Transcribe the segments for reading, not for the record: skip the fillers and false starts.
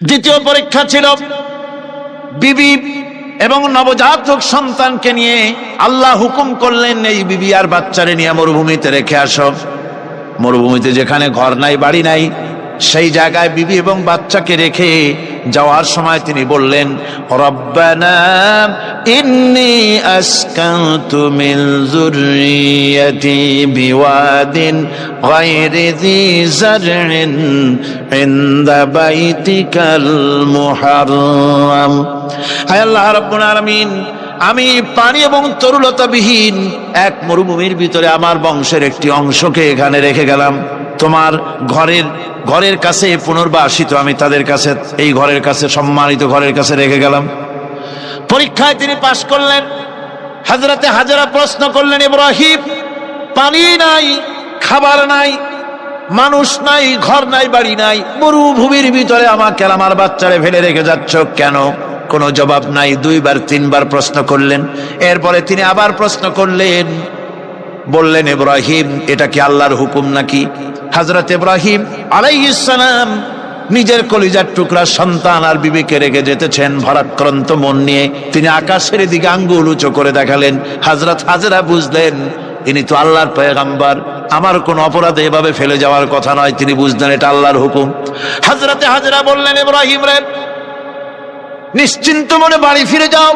দ্বিতীয় পরীক্ষা ছিল বিবি এবং নবজাতক সন্তানকে নিয়ে। আল্লাহ হুকুম করলেন এই বিবি আর বাচ্চারে নিয়ে মরুভূমিতে রেখে আসো। মরুভূমিতে যেখানে ঘর নাই বাড়ি নাই, সেই জায়গায় বিবি এবং বাচ্চাকে রেখে যাওয়ার সময় তিনি বললেন, রব্বানা ইন্নী আসকানতু মিন যুররিয়্যাতি বিওয়াদিন গায়রি যী যারইন ইনদা বাইতিকাল মুহাররাম। হায় আল্লাহ রাব্বুল আলামিন, আমি পানি এবং তরুলতাবিহীন এক মরুভূমির ভিতরে আমার বংশের একটি অংশকে এখানে রেখে গেলাম। তোমার ঘরের কাছে পুনর্বাসিত আমি তাদের কাছে, এই ঘরের কাছে, সম্মানিত ঘরের কাছে রেখে গেলাম। পরীক্ষায় তিনি পাশ করলেন। হযরতে হাজেরা প্রশ্ন করলেন, ইব্রাহিম, পানি নাই, খাবার নাই, মানুষ নাই, ঘর নাই, বাড়ি নাই, মরুভূমির ভিতরে আমাকে আমার বাচ্চারে ফেলে রেখে যাচ্ছ কেন? কোনো জবাব নাই। দুইবার তিনবার প্রশ্ন করলেন। এরপরে তিনি আবার প্রশ্ন করলেন, বললেন, ইব্রাহিম, এটা কি আল্লাহর হুকুম নাকি? হযরত ইব্রাহিম আলাইহিস সালাম নিজের কলিজার টুকরা সন্তান আর বিবিকে রেখে যেতেছেন ভারাক্রান্ত মন নিয়ে। তিনি আকাশের দিকে আঙ্গুল উঁচু করে দেখালেন। হযরত হাজেরা বুঝলেন ইনি তো আল্লাহর পয়গম্বর, আমার কোন অপরাধে এভাবে ফেলে যাওয়ার কথা নয়। তিনি বুঝলেন এটা আল্লাহর হুকুম। হযরত হাজেরা বললেন, ইব্রাহিম রে, নিশ্চিন্ত মনে বাড়ি ফিরে যাও।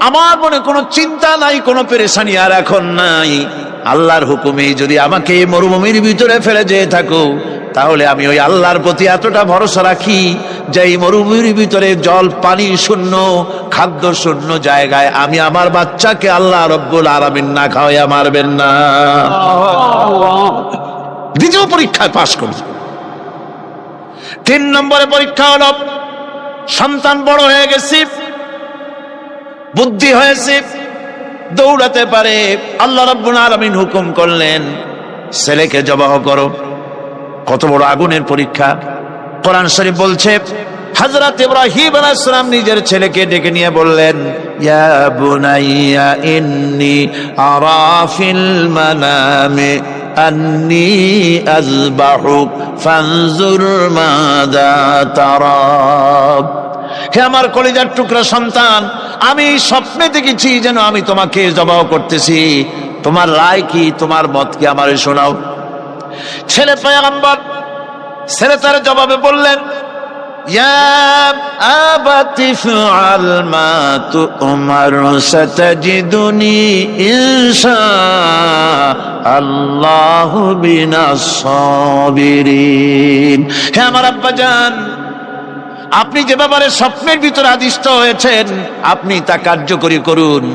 আমার মনে কোনো চিন্তা নাই, কোনো পেরেশানি আর এখন নাই। আল্লাহর হুকুমে যদি আমাকে এই মরুভূমির ভিতরে ফেলে যেয়ে থাকো, তাহলে আমি ওই আল্লাহর প্রতি এতটা ভরসা রাখি যে এই মরুভূমির ভিতরে জল পানি শূন্য, খাদ্য শূন্য জায়গায় আমি আমার বাচ্চাকে আল্লাহ রব্বুল আলামিন না খাওয়াইয়া মারবেন না। দ্বিতীয় পরীক্ষায় পাশ করল। 3 নম্বরে পরীক্ষা হলো, সন্তান বড় হয়ে গেছে, বুদ্ধি হয়েছে, দৌড়াতে পারে। আল্লাহ রাব্বুল আলামিন হুকুম করলেন, ছেলেকে জবাহ করো। কত বড় আগুনের পরীক্ষা! কোরআন শরীফ বলছে, হযরত ইব্রাহিম আলাইহিস সালাম নিজের ছেলেকে ডেকে নিয়ে বললেন, ইয়া বুনাইয়া ইন্নী আরা ফিল মানামি আন্নী আযবাহুক ফানজুর মাযা তারা। হে আমার কলিজার টুকরা সন্তান, আমি স্বপ্নে দেখেছি যেন আমি তোমাকে জবাহ করতেছি। তোমার রায় কি, তোমার মত কি, আমারে শোনাও। ছেলে পয়গম্বর, ছেলে তার জবাবে বললেন, ইয়া আবাতি ফাআল মা তু'মার সাতাজিদুনি ইনশাআল্লাহু মিনাস সাবিরিন। হে আমার আব্বাজান, আপনি যে ব্যাপারে স্বপ্নের ভিতরে আদিষ্ট হয়েছেন, আপনি তা কার্যকরী করুন।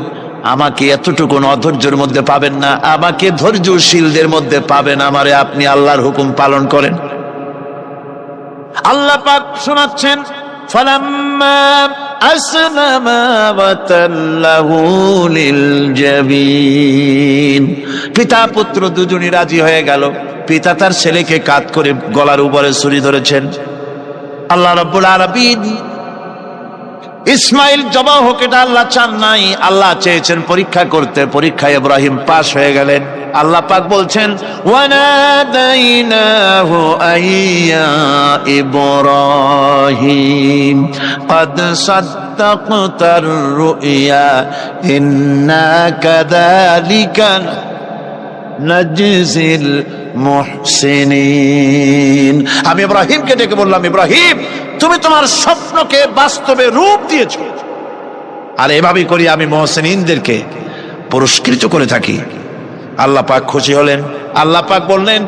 আমাকে এতটুকু অধৈর্যের মধ্যে পাবেন না, আমাকে ধৈর্যশীলদের মধ্যে পাবেন। আমারে আপনি আল্লাহর হুকুম পালন করেন। আল্লাহ পাক শোনাচ্ছেন, ফালাম্মা আসলামা ওয়া তাল্লাহু লিল জাবিন। পিতা পুত্র দুজনই রাজি হয়ে গেল। পিতা তার ছেলেকে কাঁধ করে গলার উপরে ছুরি ধরেছেন। আল্লাহ রাব্বুল আলামিন ইসমাইল জবাহ হোক, এটা আল্লাহ চান নাই, আল্লাহ চেয়েছেন পরীক্ষা করতে। পরীক্ষায় ইব্রাহিম পাশ হয়ে গেলেন। আল্লাহ পাক বলছেন, ওয়ানাদাইনাহু আইয়া ইব্রাহিম ক্বাদ সাদ্দাকতার রুইয়া ইন্না কাযালিকা নাজজিল মুহসিনিন। আমি ইব্রাহিমকে ডেকে বললাম, ইব্রাহিম, তুমি তোমার স্বপ্নকে বাস্তবে রূপ দিয়েছো, আর এভাবেই করি আমি মুহসিনিনদেরকে পুরস্কৃত করে থাকি। আল্লাহ পাক খুশি হলেন। আল্লাহ পাক বললেন,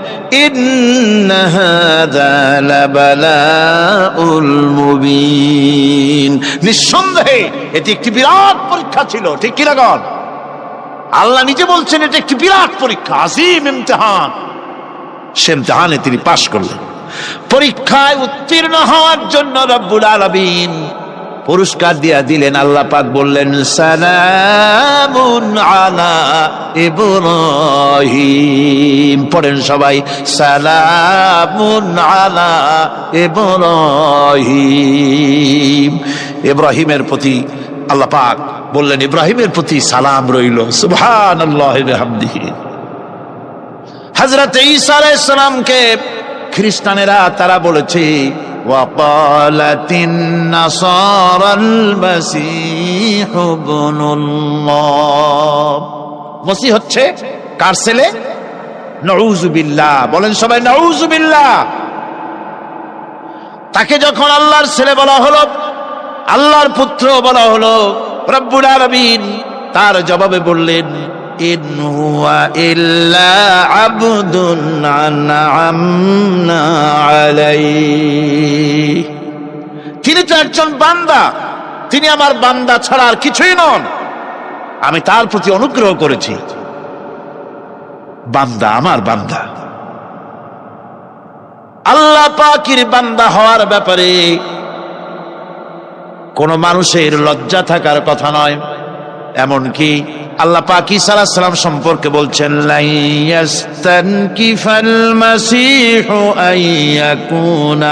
ইন্না হাযা লাবালাউল মুবিন। নিঃসন্দেহে এটি একটি বিরাট পরীক্ষা ছিল। ঠিক কি লাগান? আল্লাহ নিজে বলছেন এটা একটি বিরাট পরীক্ষা, আজিম ইমতিহান। সে ইমতিহানে তিনি পাশ করলেন। পরীক্ষায় উত্তীর্ণ হওয়ার জন্য রব্বুল আলামিন পুরস্কার দিয়া দিলেন। আল্লাহ পাক বললেন, সালামুন আলা ইব্রাহিম। পড়েন সবাই, সালামুন আলা ইব্রাহিম। ইব্রাহিমের প্রতি আল্লাহ পাক বললেন, ইব্রাহিমের প্রতি সালাম রইল। সুবহানাল্লাহি ওয়া বিহামদিহি। হযরত ঈসা আলাইহিস সালামকে খ্রিস্টানেরা তারা বলেছে, وقالت النصارى المسيح ابن الله মসিহ হচ্ছে কার ছেলে নাউযু বিল্লাহ বলেন সবাই নাউযু বিল্লাহ তাকে যখন আল্লাহর ছেলে বলা হলো আল্লাহর পুত্র বলা হলো রব্বুল আলামিন তার জবাবে বললেন ইন হুয়া ইল্লা আবদুন আনআমনা আলাইহি তিনি তো একজন বান্দা তিনি আমার বান্দা ছাড়া আর কিছুই নন আমি তার প্রতি অনুগ্রহ করেছি বান্দা আমার বান্দা আল্লাহ পাকের বান্দা হওয়ার ব্যাপারে কোন মানুষের লজ্জা থাকার কথা নয় এমনকি আল্লাহ পাক ঈসা আলাইহিস সালাম সম্পর্কে বলছেন লা ইয়াস্তানকিফাল মাসীহু আইয়াকুনা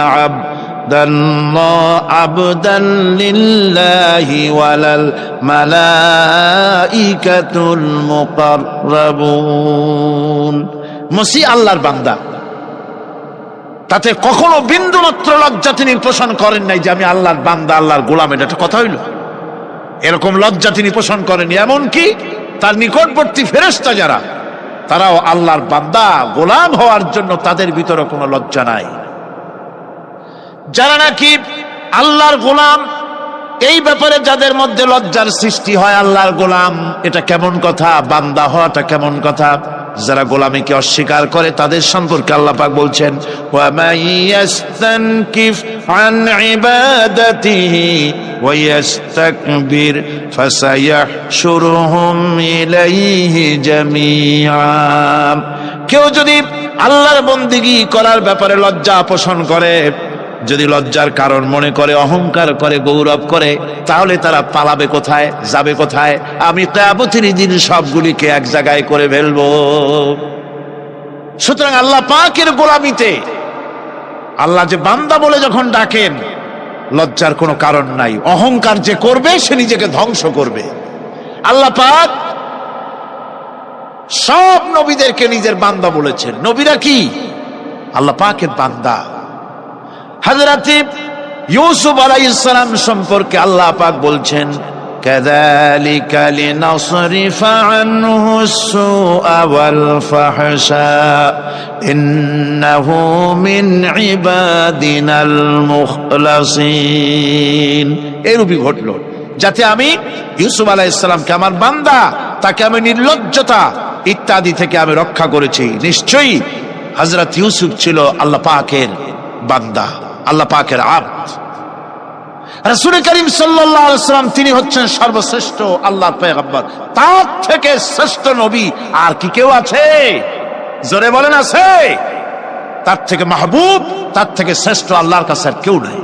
আবদান লিল্লাহি ওয়ালাল মালাইকাতুল মুকাররাবুন মসিহ আল্লাহর বান্দা তাতে কখনো বিন্দু মাত্র লজ্জা তিনি পোষণ করেন নাই যে আমি আল্লাহর বান্দা আল্লাহর গোলাম এটা একটা কথা হইল এরকম লজ্জা তিনি পোষণ করেন এমনকি তার নিকটবর্তী ফেরেশতা যারা তারাও আল্লাহর বান্দা গোলাম হওয়ার জন্য তাদের ভিতরে কোনো লজ্জা নাই যারা নাকি আল্লাহর গোলাম এই ব্যাপারে যাদের মধ্যে লজ্জার সৃষ্টি হয় আল্লাহর গোলাম এটা কেমন কথা বান্দা হওয়াটা কেমন কথা যারা গোলামীকে অস্বীকার করে তাদের সম্পর্কে আল্লাহ পাক বলছেন ওয়া মাইয়াস্তানকিফ আন ইবাদাতিহি ওয়া ইস্তাকবির ফাসায়াহশুরুহুম ইলাইহি জামিআ কেউ যদি আল্লাহর বন্দেগী করার ব্যাপারে লজ্জা পোষণ করে যদি লজ্জার কারণ মনে করে অহংকার করে গৌরব করে তাহলে তারা পালাবে কোথায় যাবে কোথায় আমি কিয়ামতের দিন সবগুলিকে এক জায়গায় করে ফেলবো সুতরাং আল্লাহ পাকের গোলামিতে আল্লাহ যে বান্দা বলে যখন ডাকেন লজ্জার কোনো কারণ নাই অহংকার যে করবে সে নিজেকে ধ্বংস করবে আল্লাহ পাক সব নবীদেরকে নিজের বান্দা বলেছেন নবীরা কি আল্লাহ পাকের বান্দা হযরত ইউসুফ আলাইহিস সালাম সম্পর্কে আল্লাহ পাক বলছেন কাযালিকা লিনাসরিফা আনহু আস-সুআ ওয়াল ফাহশা ইন্নাহু মিন ইবাদিনাল মুখলাসিন এরূপই ঘটল যাতে আমি ইউসুফ আলাইহিস সালামকে আমার বান্দা তাকে আমি নির্লজ্জতা ইত্যাদি থেকে আমি রক্ষা করেছি নিশ্চয়ই হযরত ইউসুফ ছিল আল্লাহ পাকের বান্দা আল্লাহ পাকের আব্দ রাসূল করিম সাল্লাল্লাহু আলাইহি ওয়াসাল্লাম তিনি হচ্ছেন সর্বশ্রেষ্ঠ আল্লাহর পয়গম্বর তার থেকে শ্রেষ্ঠ নবী আর কি কেউ আছে জোরে বলেন আছে তার থেকে মাহবুব তার থেকে শ্রেষ্ঠ আল্লাহর কাছে আর কেউ নাই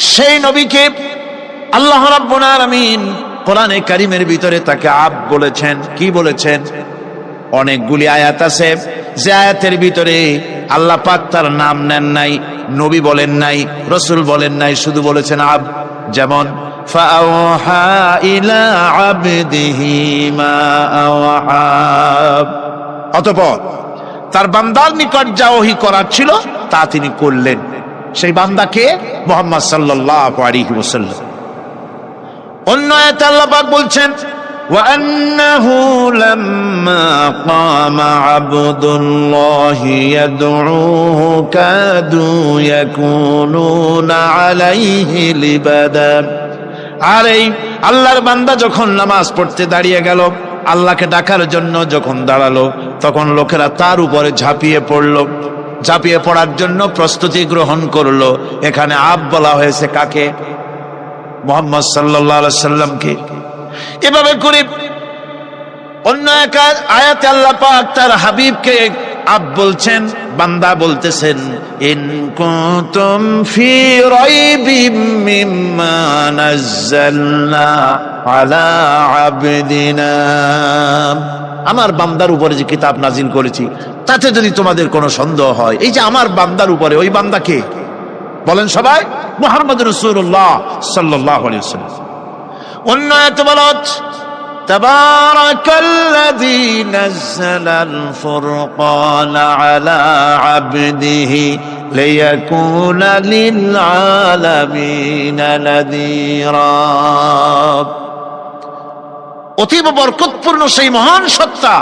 সেই নবীকে আল্লাহ রাব্বুল আলামিন কোরআনে কারীমের ভিতরে তাকে আব্দ বলেছেন কি বলেছেন অনেকগুলি আয়াত আছে যে আয়াতের ভিতরে আল্লাহ পাক তার নাম নেন নাই নবী বলেন নাই রাসূল বলেন নাই শুধু বলেছেন আব্দ যেমন ফাআওহা ইলা আবদিহি মা আওহা অতঃপর তার বান্দার নিকট যা ওহী করার ছিল তা তিনি করলেন সেই বান্দাকে মুহাম্মদ সাল্লাল্লাহু আলাইহি ওয়াসাল্লাম অন্য আয়াতে আল্লাহ পাক বলছেন وأنه لما قام عبد الله يدعوه كادوا يكونون عليه لبدا আরে আল্লাহর বান্দা যখন নামাজ পড়তে দাঁড়িয়ে গেল আল্লাহকে ডাকার জন্য যখন দাঁড়ালো তখন লোকেরা তার উপরে ঝাঁপিয়ে পড়লো ঝাঁপিয়ে পড়ার জন্য প্রস্তুতি গ্রহণ করলো এখানে আব বলা হয়েছে কাকে মুহাম্মদ সাল্লাল্লাহু আলাইহি সাল্লামকে এভাবে করে অন্য এক আয়াতে আল্লাহ পাক তার হাবিবকে আব বলছেন বান্দা বলতেছেন ইন কুনতুম ফি রাইবিম মিম্মা নাযালনা আলা আবদিনা আমার বান্দার উপরে যে কিতাব নাজিল করেছি তাতে যদি তোমাদের কোনো সন্দেহ হয় এই যে আমার বান্দার উপরে ওই বান্দা কে বলেন সবাই মুহাম্মদ রাসূলুল্লাহ সাল্লাল্লাহু আলাইহি ওয়াসাল্লাম অন্য আয়াতে বলা হচ্ছে তাবারাকাল্লাযী নাযালাল ফুরকানা আলা আবদিহি ليكون للعالمين نذيرا। অতীব বরকতপূর্ণ সেই মহান সত্তা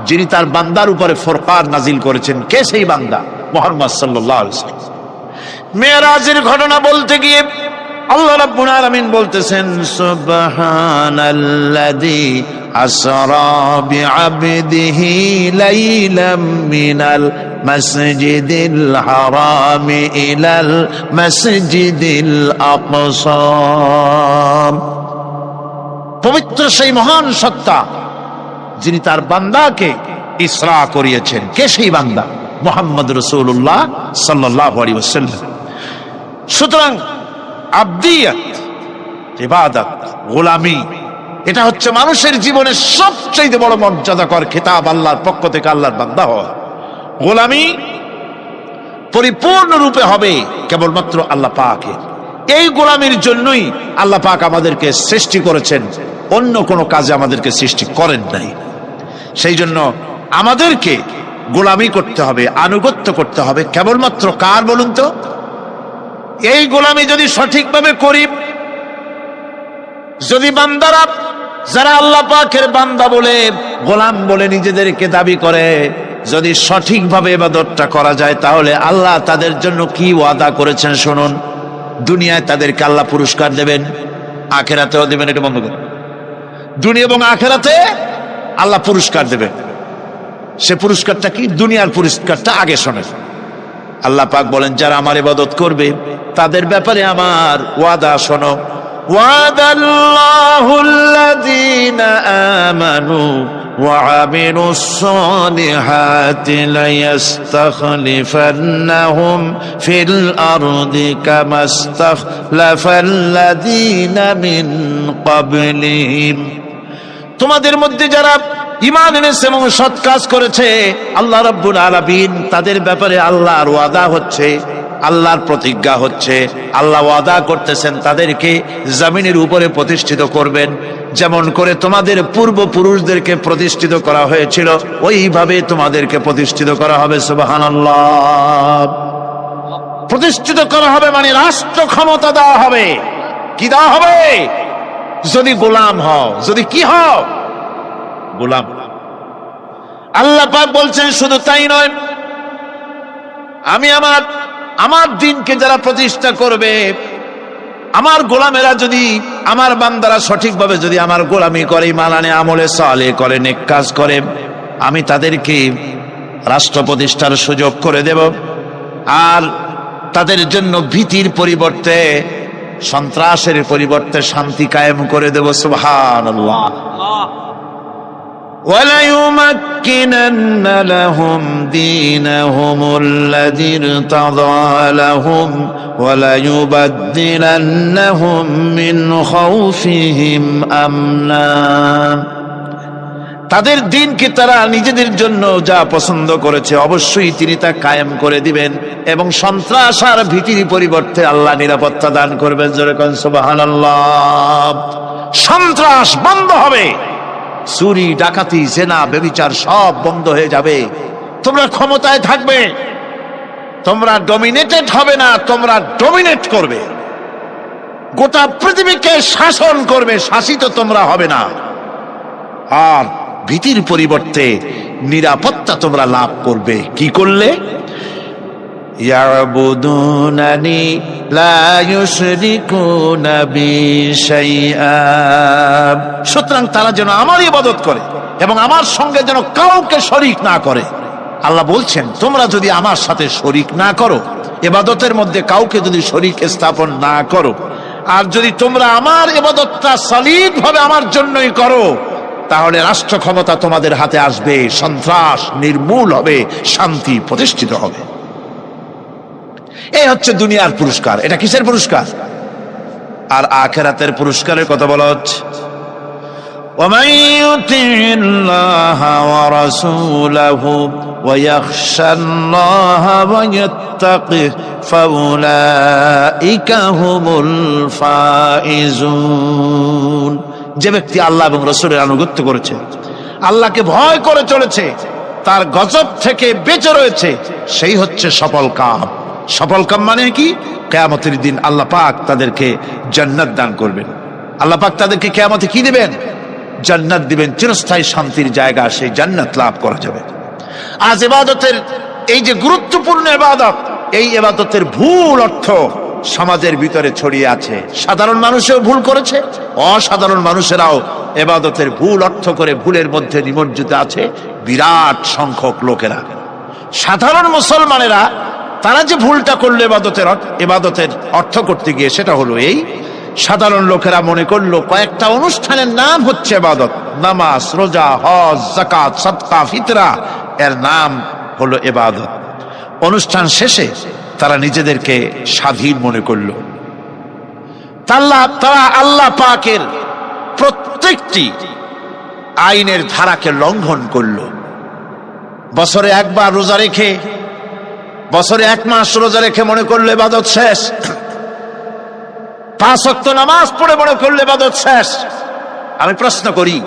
যিনি তার বান্দার উপরে ফুরকান নাজিল করেছেন। কে সেই বান্দা? মুহাম্মদ সাল্লাল্লাহু আলাইহি ওয়াসাল্লাম। মেরাজের ঘটনা বলতে গিয়ে আল্লাহ রাব্বুল আলামিন বলতেছেন, সুবহানাল্লাযী আসরা বিআবদিহি লাইলাম মিনাল মাসজিদিল হারামি ইলাল মাসজিদিল আকসা। পবিত্র সেই মহান সত্তা যিনি তার বান্দাকে ইসরা করিয়েছেন। কে সেই বান্দা? মুহাম্মদ রাসূলুল্লাহ সাল্লাল্লাহু আলাইহি ওয়াসাল্লাম। সুতরাং আবদিয়াত, ইবাদত, গোলামি, এটা হচ্ছে মানুষের জীবনের সবচেয়ে বড় মর্যাদাকর খেতাব আল্লাহর পক্ষ থেকে। আল্লাহর বান্দা হওয়া, গোলামি পরিপূর্ণরূপে হবে কেবলমাত্র আল্লাহ পাকের। এই গোলামির জন্যই আল্লাহ পাক আমাদেরকে সৃষ্টি করেছেন, অন্য কোনো কাজে আমাদেরকে সৃষ্টি করেন নাই। সেই জন্য আমাদেরকে গোলামি করতে হবে, আনুগত্য করতে হবে কেবলমাত্র কার বলুন তো? এই গোলামি যদি সঠিকভাবে করি, যদি বান্দারা যারা আল্লাহ পাকের বান্দা বলে, গোলাম বলে নিজেদেরকে দাবি করে, যদি সঠিকভাবে ইবাদতটা করা যায়, তাহলে আল্লাহ তাদের জন্য কি ওয়াদা করেছেন শুনুন। দুনিয়ায় তাদেরকে আল্লাহ পুরস্কার দেবেন, আখিরাতেও দেবেন। এটা বন্ধ করুন। দুনিয়া এবং আখিরাতে আল্লাহ পুরস্কার দেবেন। সে পুরস্কারটা কি? দুনিয়ার পুরস্কারটা আগে শোনেন। আল্লাহ পাক বলেন, যারা আমার ইবাদত করবে তাদের ব্যাপারে আমার ওয়াদা শোনো। ওয়াদাল্লাহুল্লাযীনা আমানু ওয়া আমিলুস সালিহাতি লায়াস্তাখলিফান্নাহুম ফিল আরদি কামাস্তাখলাফাল্লাযীনা মিন ক্বাবলিহিম। তোমাদের মধ্যে যারা ঈমান এনেছে এবং সৎ কাজ করেছে, আল্লাহ রাব্বুল আলামিন তাদের ব্যাপারে আল্লাহর ওয়াদা হচ্ছে, আল্লাহর প্রতিজ্ঞা হচ্ছে, আল্লাহ ওয়াদা করতেছেন তাদেরকে জমিনের উপরে প্রতিষ্ঠিত করবেন। যেমন করে তোমাদের পূর্বপুরুষদেরকে প্রতিষ্ঠিত করা হয়েছিল, ওইভাবে তোমাদেরকে প্রতিষ্ঠিত করা হবে। সুবহানাল্লাহ। প্রতিষ্ঠিত করা হবে মানে রাষ্ট্র ক্ষমতা দেওয়া হবে। কি দেওয়া হবে? যদি গোলাম হও, যদি কি হও? গোলাম। আল্লাহ পাক বলছেন শুধু তাই নয়, আমি আমার দিনকে যারা প্রতিষ্ঠা করবে, আমার গোলামেরা যদি, আমার বান্দারা সঠিকভাবে যদি আমার গোলামি করে, ঈমান আনে, আমলে সালেহ করে, নেক কাজ করে, আমি তাদেরকে রাষ্ট্র প্রতিষ্ঠার সুযোগ করে দেব। আর তাদের জন্য ভীতির পরিবর্তে, সন্ত্রাসের পরিবর্তে শান্তি কায়েম করে দেব। সুবহানাল্লাহ। وَلَيُمَكِّنَنَّ لَهُمْ دِينَهُمُ الَّذِي ارْتَضَىٰ لَهُمْ وَلَيُبَدِّلَنَّهُمْ مِنْ خَوْفِهِمْ أَمْنًا। তাদের দিনকে তারা নিজেদের জন্য যা পছন্দ করেছে অবশ্যই তিনি তা কায়েম করে দিবেন, এবং সন্ত্রাস আর ভীতির পরিবর্তে আল্লাহ নিরাপত্তা দান করবেন। জোরে কোন সুবহানাল্লাহ। সন্ত্রাস বন্ধ হবে, চুরি, ডাকাতি, জেনা, ব্যভিচার সব বন্ধ হয়ে যাবে। তোমরা ক্ষমতায় থাকবে, তোমরা ডমিনেটেড হবে না, তোমরা ডমিনেট করবে। গোটা পৃথিবীকে শাসন করবে, শাসিত তোমরা হবে না। আর ভীতির পরিবর্তে নিরাপত্তা তোমরা লাভ করবে। কি করলে? ইয়াবুদুনানি লা ইউশরিকুনা বি শাইআ। সুতরাং তারা যেন আমার ইবাদত করে এবং আমার সঙ্গে যেন কাউকে শরীক না করে। আল্লাহ বলছেন, তোমরা যদি আমার সাথে শরীক না করো, ইবাদতের মধ্যে কাউকে যদি শরীক স্থাপন না করো, আর যদি তোমরা আমার ইবাদতটা সলিড ভাবে আমার জন্যই করো, তাহলে রাষ্ট্র ক্ষমতা তোমাদের হাতে আসবে, সন্ত্রাস নির্মূল হবে, শান্তি প্রতিষ্ঠিত হবে। এই হচ্ছে দুনিয়ার পুরস্কার। এটা কিসের পুরস্কার? আর আখিরাতের পুরস্কারের কথা বলা হচ্ছে, وَمَن يُطِعِ اللَّهَ وَرَسُولَهُ وَيَخْشَ اللَّهَ وَيَتَّقِهِ فَأُولَئِكَ هُمُ الْفَائِزُونَ। যে ব্যক্তি আল্লাহ এবং রাসূলের আনুগত্য করেছে, আল্লাহকে ভয় করে চলেছে, তার গজব থেকে বেঁচে রয়েছে, সেই হচ্ছে সফল কাম। সফল কাম মানে কি? কিয়ামতের দিন আল্লাহ পাক তাদেরকে জান্নাত দান করবেন। আল্লাহ পাক তাদেরকে কিয়ামতে কি দিবেন? জান্নাত দিবেন, চিরস্থায়ী শান্তির জায়গা, সেই জান্নাত লাভ করা যাবে। আজ ইবাদতের এই যে গুরুত্বপূর্ণ ইবাদত, এই ইবাদতের ভুল অর্থ সমাজের ভিতরে ছড়িয়ে আছে। সাধারণ মানুষও ভুল করেছে, অসাধারণ মানুষেরাও ইবাদতের ভুল অর্থ করে ভুলের মধ্যে নিমজ্জিত আছে বিরাট সংখ্যক লোকেরা। সাধারণ মুসলমানেরা তারা যে ভুলটা করলো ইবাদতের অর্থ করতে গিয়ে, সেটা হলো এই, সাধারণ লোকেরা মনে করলো কয়েকটা অনুষ্ঠানের নাম হচ্ছে ইবাদত, নামাজ, রোজা, হজ, যাকাত, সাদকা, ফিতরা, এর নাম হলো ইবাদত। অনুষ্ঠান শেষে তারা নিজেদেরকে স্বাধীন মনে করলো। তারা আল্লাহ পাকের প্রত্যেকটি আইনের ধারাকে লঙ্ঘন করলো। বছরে একবার রোজা রেখে, বছরে 1 মাস রোজা রেখে মনে করলো ইবাদত শেষ। 5 ওয়াক্ত নামাজ পড়ে মনে করলো ইবাদত শেষ। আমি প্রশ্ন করি,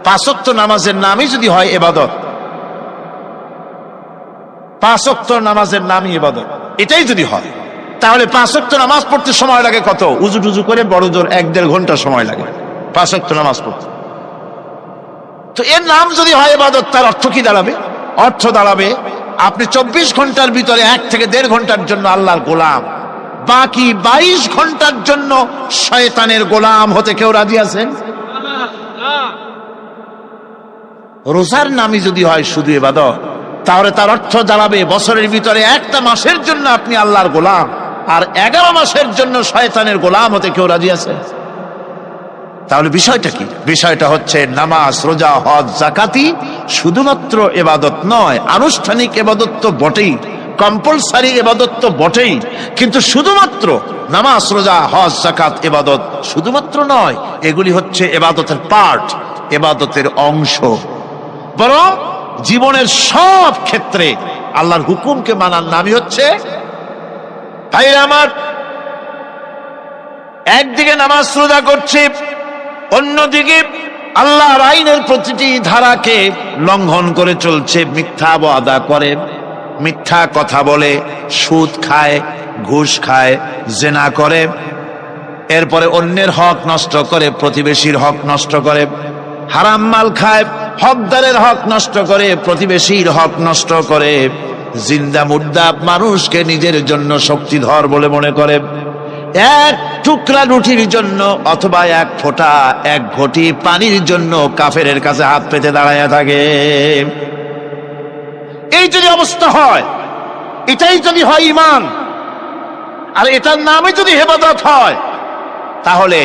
5 ওয়াক্ত নামাজের নামই যদি হয় ইবাদত, 5 ওয়াক্ত নামাজের নামই ইবাদত, এটাই যদি হয়, তাহলে 5 ওয়াক্ত নামাজ পড়তে সময় লাগে কত? উজু টুজু করে বড় জোর 1-1.5 ঘন্টা সময় লাগে 5 ওয়াক্ত নামাজ পড়তে। তো এর নাম যদি হয় ইবাদত, তার অর্থ কি দাঁড়াবে? অর্থ দাঁড়াবে আপনি 24 ঘন্টার ভিতরে 1 থেকে 1.5 ঘন্টার জন্য আল্লাহর গোলাম, বাকি 22 ঘন্টার জন্য শয়তানের গোলাম হতে কেউ রাজি আছেন? রোজার নামই যদি হয় শুধু ইবাদত, তাহলে তার অর্থ দাঁড়াবে বছরের ভিতরে 1টা মাসের জন্য আপনি আল্লাহর গোলাম, আর 11 মাসের জন্য শয়তানের গোলাম হতে কেউ রাজি আছে? তাহলে বিষয়টা কি? বিষয়টা হচ্ছে নামাজ, রোজা, হজ, যাকাতি শুধুমাত্র ইবাদত নয়, আনুষ্ঠানিক ইবাদত তো বটেই, কম্পালসারি ইবাদত তো বটেই, কিন্তু শুধুমাত্র নামাজ, রোজা, হজ, যাকাত ইবাদত শুধুমাত্র নয়, এগুলি হচ্ছে ইবাদতের পার্ট, ইবাদতের অংশ। বরং জীবনের সব ক্ষেত্রে আল্লাহর হুকুমকে মানার নামই হচ্ছে, ভাইরা আমার, একদিকে নামাজ রোজা করছে, অন্যদিকে আল্লাহর আইনের প্রতিটি ধারাকে লঙ্ঘন করে চলছে, মিথ্যা ওয়াদা করে, মিথ্যা কথা বলে, সুদ খায়, ঘুষ খায়, জেনা করে, এরপরে অন্যের হক নষ্ট করে, প্রতিবেশীর হক নষ্ট করে, হারাম মাল খায়, হকদারের হক নষ্ট করে, প্রতিবেশীর হক নষ্ট করে, জিন্দা মুর্দা মানুষকে নিজের জন্য শক্তিধর বলে মনে করে, 1 টুকরা রুটির জন্য অথবা 1 ফোঁটা 1 ঘটি পানির জন্য কাফেরের কাছে হাত পেতে দাঁড়ায় থাকে। এই যদি অবস্থা হয়, এটাই যদি হয় ঈমান, আর এটার নামে যদি ইবাদত হয়, তাহলে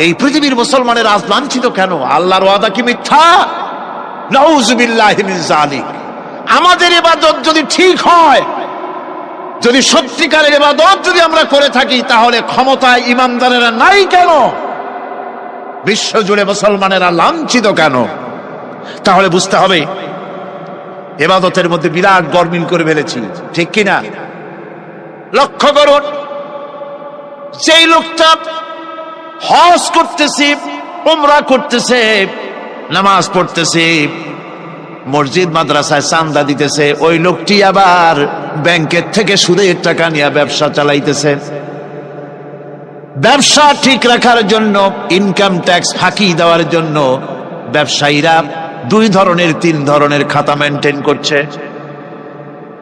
এই পৃথিবীর মুসলমানের আজ লাঞ্ছিত কেন? আল্লাহর ওয়াদা কি মিথ্যা? নাউযুবিল্লাহি মিন যালিক। আমাদের ইবাদত যদি ঠিক হয়, যদি সত্যিকারের ইবাদত যদি আমরা করে থাকি, তাহলে ক্ষমতায় ইমানদারেরা নাই কেন? বিশ্বজুড়ে মুসলমানেরা লাঞ্ছিত কেন? তাহলে বুঝতে হবে ইবাদতের মধ্যে বিরাট গরমিল করে ফেলেছি, ঠিক কিনা? লক্ষ্য করুন, যেই লোকটা হজ করতেছে, উমরা করতেছে, নামাজ পড়তেছে, মসজিদ মাদ্রাসায় চাঁদা দিতেছে, ওই লোকটি আবার ব্যাংকের থেকে সুদের টাকা নিয়ে ব্যবসা চালাইতেছে। ব্যবসা ঠিক রাখার জন্য, ইনকাম ট্যাক্স ফাঁকি দেওয়ার জন্য ব্যবসায়ীরা 2 ধরনের 3 ধরনের খাতা মেনটেন করছে।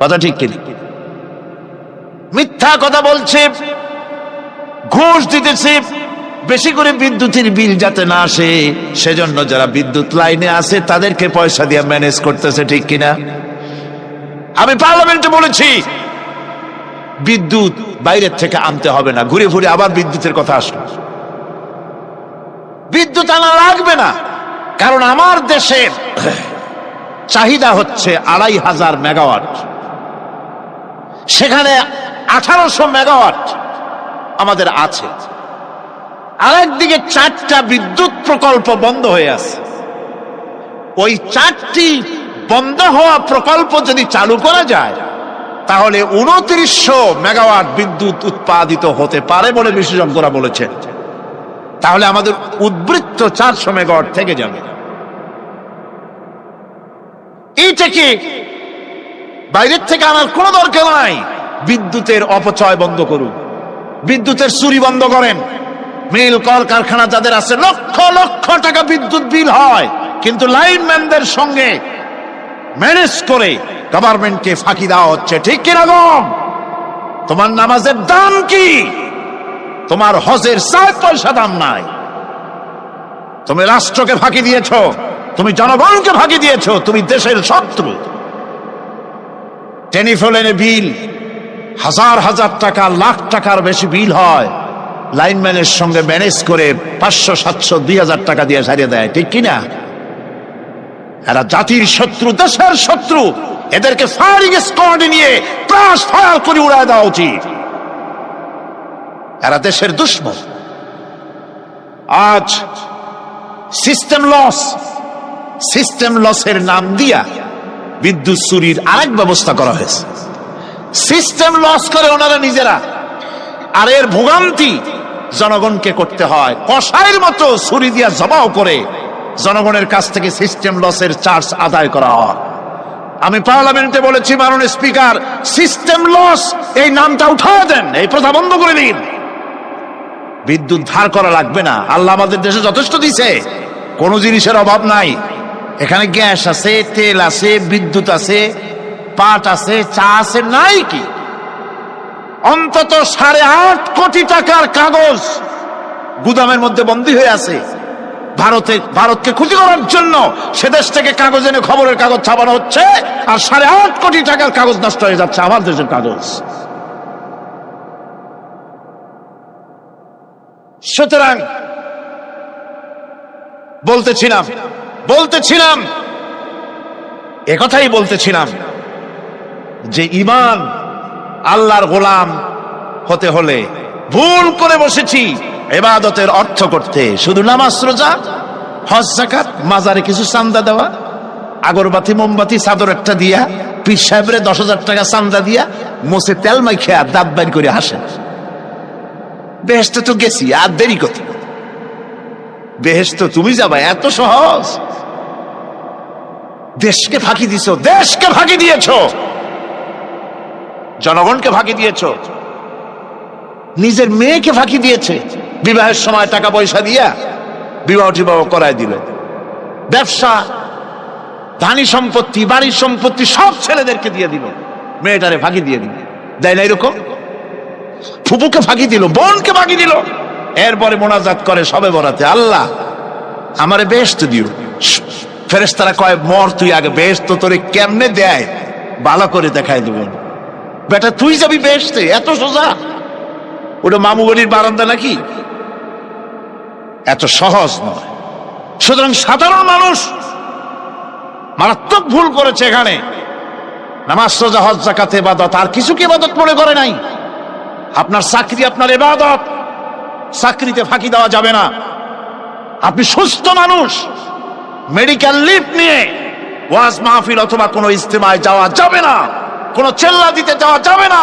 কথা ঠিক কিনা? মিথ্যা কথা বলছে, ঘুষ দিতেছে, বেশি করে বিদ্যুতের বিল যাতে না আসে সেজন্য যারা বিদ্যুৎ লাইনে আছে তাদেরকে পয়সা দিয়ে ম্যানেজ করতেছে, ঠিক কিনা? আমি পার্লামেন্টে বলেছি বিদ্যুৎ বাইরের থেকে আনতে হবে না, ঘুরে ঘুরে আবার বিদ্যুতের কথা আসলো। বিদ্যুৎ আনা লাগবে না, কারণ আমার দেশের চাহিদা হচ্ছে 2500 মেগাওয়াট, সেখানে 1800 মেগাওয়াট আমাদের আছে। আরেকদিকে 4টা বিদ্যুৎ প্রকল্প বন্ধ হয়ে আছে। ওই 4টি বন্ধ হওয়া প্রকল্প যদি চালু করা যায়, তাহলে 2900 মেগাওয়াট বিদ্যুৎ উৎপাদিত হতে পারে বলে বিশেষজ্ঞরা বলেছেন। তাহলে আমাদের উদ্বৃত্ত 400 মেগাওয়াট থেকে যাবে। এইটাকে বাইরের থেকে আনার কোনো দরকার নাই, বিদ্যুতের অপচয় বন্ধ করুন, বিদ্যুতের চুরি বন্ধ করেন। মিল কল কারখানা যাদের আছে, লক্ষ লক্ষ টাকা বিদ্যুৎ বিল হয়, কিন্তু লাইনম্যানদের সঙ্গে ম্যানেজ করে গভর্নমেন্টকে ফাঁকি দেওয়া হচ্ছে। ঠিক কিরকম? তোমার নামাজের দাম কি? তোমার হজের 4 পয়সা দাম নাই। তুমি রাষ্ট্রকে ফাঁকি দিয়েছ, তুমি জনগণকে ফাঁকি দিয়েছ, তুমি দেশের শত্রু। টেলিফোনের বিল হাজার হাজার টাকা, লাখ টাকার বেশি বিল হয়, লাইনম্যানের সঙ্গে ম্যানেজ করে 500, 700, 2000 টাকা দিয়ে সারিয়ে দেয়। ঠিক কিনা? এরা জাতির শত্রু, দেশের শত্রু। এদেরকে ফায়ারিং স্কোয়াডে নিয়ে ক্রাশ ফায়ার করে উড়ায় দেওয়া উচিত। এরা দেশের দুশ্মন। আজ সিস্টেম লসের নাম দিয়া বিদ্যুৎ চুরির আরেক ব্যবস্থা করা হয়েছে। সিস্টেম লস করে ওনারা নিজেরা, আর এর ভোগান্তি জনগণকে করতে হয়। কসাইয়ের মতো ছুরি দিয়া জবাও করে জনগণের কাছ থেকে সিস্টেম লসের চার্জ আদায় করা হয়। আমি পার্লামেন্টে বলেছি, মাননীয় স্পিকার, সিস্টেম লস এই নামটা উঠায় দেন, এই প্রথা বন্ধ করে দিন। বিদ্যুৎ ধার করা লাগবে না। আল্লাহ আমাদের দেশে যথেষ্ট দিছে, কোনো জিনিসের অভাব নাই। এখানে গ্যাস আছে, তেল আছে, বিদ্যুৎ আছে, পাট আছে, চা আছে, নাই কি? অন্তত 8.5 কোটি টাকার কাগজ গুদামের মধ্যে বন্দী হয়ে আছে। ভারতকে ক্ষতি করার জন্য সে দেশ থেকে কাগজ এনে খবরের কাগজ ছাপানো হচ্ছে, আর 8.5 কোটি টাকার কাগজ নষ্ট হয়ে যাচ্ছে, আমার দেশের কাগজ। সুতরাং বলতেছিলাম একথাই বলতেছিলাম যে ঈমান আল্লাহর গোলাম হতে হলে ভুল করে বসেছি ইবাদতের অর্থ করতে। শুধু নামাজ, রোজা, হজ, যাকাত, মাজারে কিছু চান্দা দেওয়া, আগরবাতি, মোমবাতি, চাদর একটা দিয়া, পীর সাহেবের 10,000 টাকা চান্দা দিয়া, মোছে তেল মাইখা দাঁত বাইর করে হাসে। বেহেশতে তো গেছি, আর দেরি কত? বেহেশতে তুমি যাবা, এত সহজ? দেশকে ফাঁকি দিছ, দেশকে ফাঁকি দিয়েছ, জনগণকে ফাঁকি দিয়েছ, নিজের মেয়েকে ফাঁকি দিয়েছে। বিবাহের সময় টাকা পয়সা দিয়া বিবাহ টিবাহ করায় দিল। ব্যবসা, ধানি সম্পত্তি, বাড়ির সম্পত্তি সব ছেলেদেরকে দিয়ে দিল, মেয়েটারে ফাঁকি দিয়ে দিল। দেয় না এরকম? ফুপুকে ফাঁকি দিল, বোনকে ফাঁকি দিল। এরপরে মোনাজাত করে সবে বরাতে, আল্লাহ আমারে বেহেশত দিও। ফেরেশতারা কয়, মর তুই আগে, বেহেশত তোরে কেমনে দেয় ভালো করে দেখাই দেব। বেটা তুই যাবি বেহেশতে? এত সোজা? ওটা মামু বাড়ির বারান্দা নাকি? এত সহজ নয়। সুতরাং সাধারণ মানুষ মারাত্মক ভুল করেছে এখানে। নামাজ, রোজা, হজ, যাকাত ইবাদত, আর কিছু কি ইবাদত মনে করে নাই? আপনার চাকরি আপনার ইবাদত, চাকরিতে ফাঁকি দেওয়া যাবে না। আপনি সুস্থ মানুষ, মেডিকেল লিভ নিয়ে ওয়াজ মাহফিল অথবা কোনো ইজতেমায় যাওয়া যাবে না, কোনো চেল্লা দিতে যাওয়া যাবে না।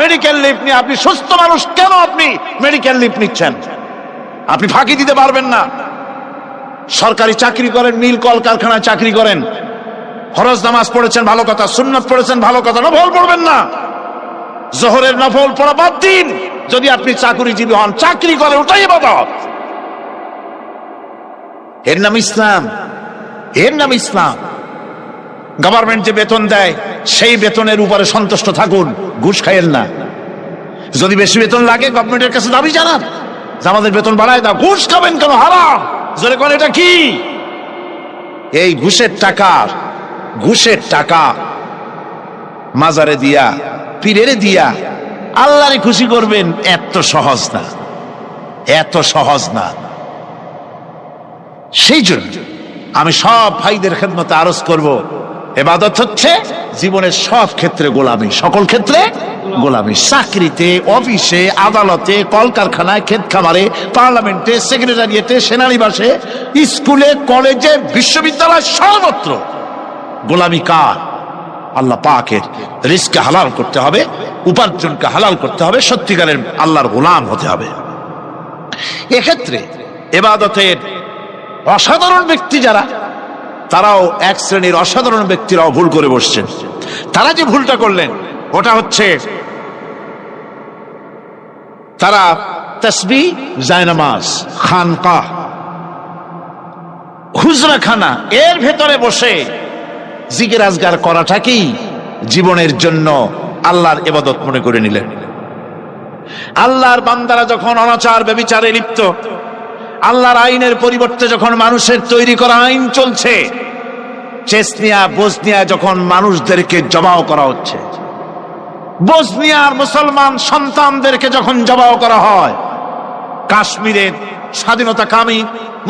মেডিকেল লিভ নিয়ে আপনি সুস্থ মানুষ, কেন আপনি মেডিকেল লিভ নিচ্ছেন? আপনি ফাঁকি দিতে পারবেন না। সরকারি চাকরি করেন, মিল কল কারখানায় চাকরি করেন, ফরজ নামাজ পড়েছেন ভালো কথা, সুন্নাত পড়েছেন ভালো কথা, নফল পড়বেন না। জোহরের নফল পড়া বাদ দিন। যদি আপনি চাকরিজীবী হন, চাকরি করেন, ওটাই ইবাদত। এর নাম ইসলাম, এর নাম ইসলাম। গভর্নমেন্ট যে বেতন দেয় সেই বেতনের উপরে সন্তুষ্ট থাকুন, ঘুষ খাইয়েন না। যদি বেশি বেতন লাগে গভর্নমেন্টের কাছে দাবি জানান যে আমাদের বেতন বাড়ায় দাও। ঘুষ খাবেন কেন? হারাম। জোরে কোন এটা কি? এই ঘুষের টাকা মাজারে দিয়া, পীরেরে দিয়া আল্লাহরে খুশি করবেন, এত সহজ না, এত সহজ না। সেই জন্য আমি সব ভাইদের খেদমতে আরজ করব, ইবাদত হচ্ছে জীবনের সব ক্ষেত্রে গোলামি, সকল ক্ষেত্রে গোলামি। চাকরিতে, অফিসে, আদালতে, কলকারখানায়, ক্ষেত খামারে, পার্লামেন্টে, সেক্রেটারিয়েটে, সেনানিবাসে, স্কুলে, কলেজে, বিশ্ববিদ্যালয়, সর্বত্র গোলামি কার? আল্লাহ পাকের। রিজকে হালাল করতে হবে, উপার্জনকে হালাল করতে হবে, সত্যিকারের আল্লাহর গোলাম হতে হবে। এক্ষেত্রে ইবাদতের অসাধারণ ব্যক্তি যারা, তারাও এক শ্রেণীর অসাধারণ ব্যক্তিরাও ভুল করে বসছেন। তারা যে ভুলটা করলেন ওটা হচ্ছে তারা তাসবিহ, জায়নামাজ, খানকাহ, হুজরাখানা এর ভেতরে বসে জিকির আজগার করাটাকেই জীবনের জন্য আল্লাহর ইবাদত মনে করে নিলেন। আল্লাহর বান্দারা যখন অনাচার ব্যভিচারে লিপ্ত, আল্লাহর আইনের পরিবর্তে যখন মানুষের তৈরি করা আইন চলছে, চেচনিয়া বসনিয়া যখন মানুষদেরকে জবাও করা হচ্ছে, বসনিয়ার মুসলমান সন্তানদেরকে যখন জবাও করা হয়, কাশ্মীরের স্বাধীনতাকামী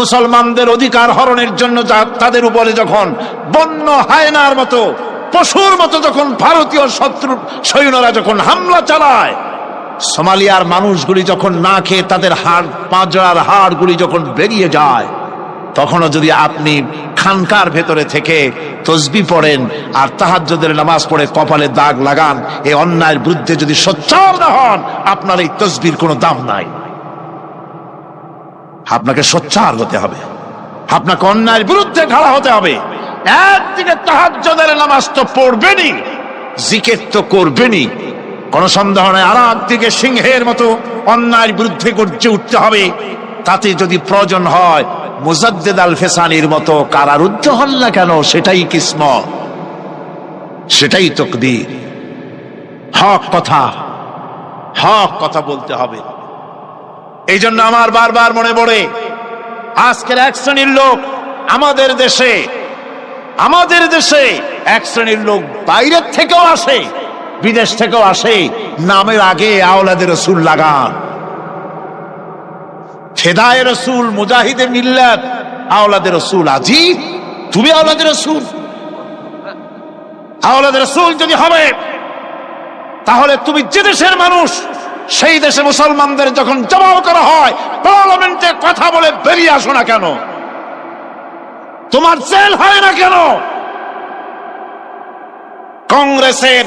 মুসলমানদের অধিকার হরণের জন্য তাদের উপরে যখন বন্য হায়নার মতো পশুর মতো যখন ভারতীয় শত্রু সৈন্যরা যখন হামলা চালায়, সোমালিয়ার মানুষগুলি যখন না খেয়ে তাদের হাড় পাঁজরার হাড়গুলি যখন বেরিয়ে যায়, তখনও যদি আপনি খানকার ভেতরে থেকে তসবিহ পড়েন আর তাহাজ্জুদের নামাজ পড়ে কপালে দাগ লাগান, এই অন্যায়ের বিরুদ্ধে যদি সোচ্চার না হন, আপনার এই তসবিহর কোনো দাম নাই। আপনাকে সোচ্চার হতে হবে, আপনাকে অন্যায়ের বিরুদ্ধে খাড়া হতে হবে। একদিকে তাহাজ্জুদের নামাজ তো পড়বেনই, জিকির তো করবেনই, কোন সন্দেহ নাই। আর একদিকে সিংহের মতো অন্যায়ের বিরুদ্ধে গর্জে উঠতে হবে। তাতে যদি প্রয়োজন হয় মুজাদ্দিদ আল ফেসানির মতো কারারুদ্ধ হন না কেন, সেটাই কিসমত, সেটাই তাকদীর। হক কথা বলতে হবে। এই জন্য আমার বারবার মনে পড়ে আজকের এক শ্রেণীর লোক আমাদের দেশে এক শ্রেণীর লোক বাইরের থেকেও আসে, বিদেশ থেকেও আসে, নামের আগে আওলাদে রসুল লাগান। ফেদায়ে রসুল, মুজাহিদে মিল্লাত, আওলাদে রসুল। আজিব, তুমি আওলাদে রসুল? আওলাদে রসুল যদি হবে, তাহলে তুমি যে দেশের মানুষ, সেই দেশে মুসলমানদের যখন জবাব করা হয়, পার্লামেন্টে কথা বলে বেরিয়ে আসো না কেন? তোমার জেল হয় না কেন? কংগ্রেসের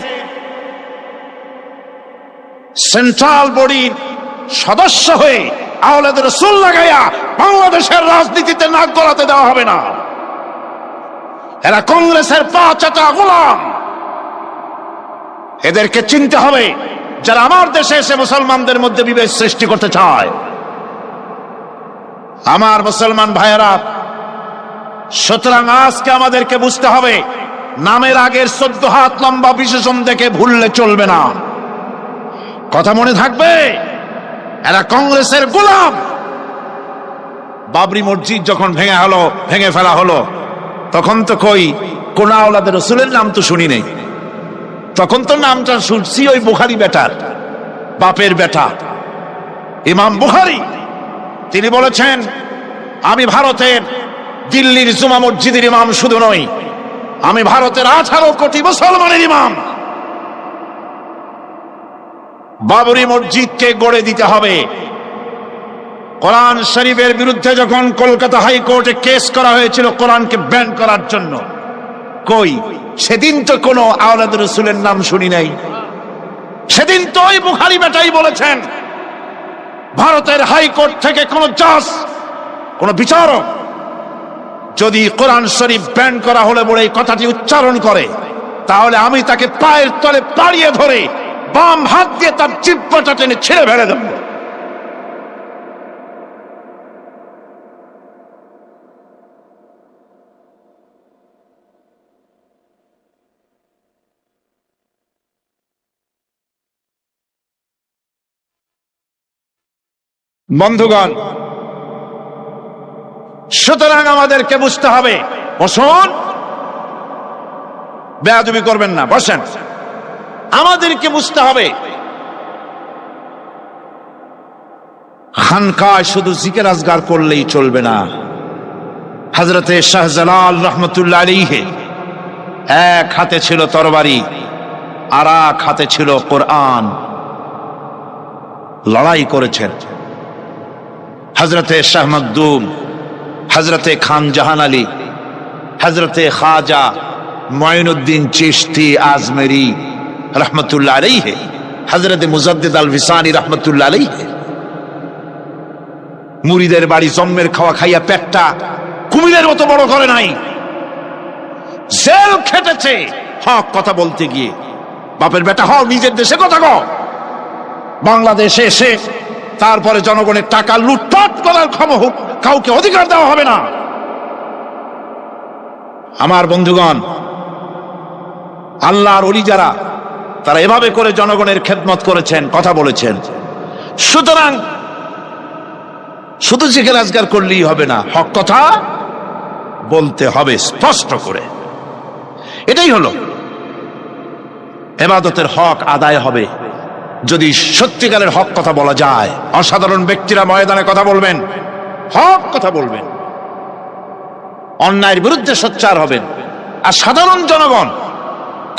সেন্ট্রাল বডির সদস্য হয়ে আওলাদে রসুল লাগাইয়া বাংলাদেশের রাজনীতিতে নাক গলাতে দেওয়া হবে না। এরা কংগ্রেসের পা চাটা গোলাম। এদেরকে চিনতে হবে, যারা আমার দেশে এসে মুসলমানদের মধ্যে বিভেদ সৃষ্টি করতে চায়। আমার মুসলমান ভাইয়েরা, সুতরাং আজকে আমাদেরকে বুঝতে হবে, নামের আগের 14 হাত লম্বা বিশেষণ দেখে ভুললে চলবে না। কথা মনে থাকবে, এরা কংগ্রেসের গোলাম। বাবরি মসজিদ যখন ভেঙে ফেলা হলো, তখন তো কোন আওলাদে রসুলের নাম তো শুনি নেই। তখন তো নামটা শুনছি ওই বুখারী বেটার, বাপের বেটা ইমাম বুখারী। তিনি বলেছেন, আমি ভারতের দিল্লির জুমা মসজিদের ইমাম শুধু নই, আমি ভারতের 18 কোটি মুসলমানের ইমাম। বাবরি মসজিদকে গড়ে দিতে হবে। কোরআন শরীফের বিরুদ্ধে যখন কলকাতা হাইকোর্টে কেস করা হয়েছিল কোরআনকে ব্যান করার জন্য, সেদিন তো কোনো আওলাদ রসুলের নাম শুনি নাই। সেদিন তো ওই বুখারী বেটাই বলেছেন, ভারতের হাইকোর্ট থেকে কোন জাজ, কোন বিচারক যদি কোরআন শরীফ ব্যান করা হলে বলে এই কথাটি উচ্চারণ করে, তাহলে আমি তাকে পায়ের তলে পাড়িয়ে ধরে বাম হাত দিয়ে তার জিহ্বাটা টেনে ছিঁড়ে ফেলে দেব। বন্ধুগণ, সুতরাং আমাদেরকে বুঝতে হবে, বসুন, বেয়াদবি করবেন না, বসেন। আমাদেরকে বুঝতে হবে, খানকায় শুধু জিকির আজগার করলেই চলবে না। হযরতে শাহজালাল রহমতুল্লাহ আলাইহি এক হাতে ছিল তরবারি, আর এক হাতে ছিল কোরআন। লড়াই করেছেন। হযরতে শাহ মখদুম, হযরতে খান জাহান আলী, হযরতে খাজা মুঈনুদ্দিন চিশতি আজমেরি রহমতুল্লাহ আলাইহি, হযরতে মুজাদ্দিদ আল ফিসানি রহমতুল্লাহ আলাইহি। মুরিদের বাড়ি জম্মের খাওয়া খাইয়া পেটটা কুমিরের মতো বড় করে নাই। জেল খেটেছে হক কথা বলতে গিয়ে। বাপের বেটা হও, নিজের দেশে কথা কও। বাংলাদেশে এসে তারপরে জনগণের টাকা লুটপাট করার কাউকে অধিকার দেওয়া হবে না। আমার বন্ধুগণ, আল্লাহর ওলি যারা, তারা এভাবে করে জনগণের খেদমত করেছেন, কথা বলেছেন। সুতরাং শুধু জিকির আজকার করলেই হবে না, হক কথা বলতে হবে স্পষ্ট করে। এটাই হলো ইবাদতের হক আদায় হবে যদি সত্যিকারের হক কথা বলা যায়। অসাধারণ ব্যক্তিরা ময়দানে কথা বলবেন, হক কথা বলবেন, অন্যায়ের বিরুদ্ধে সোচ্চার হবেন। আর সাধারণ জনগণ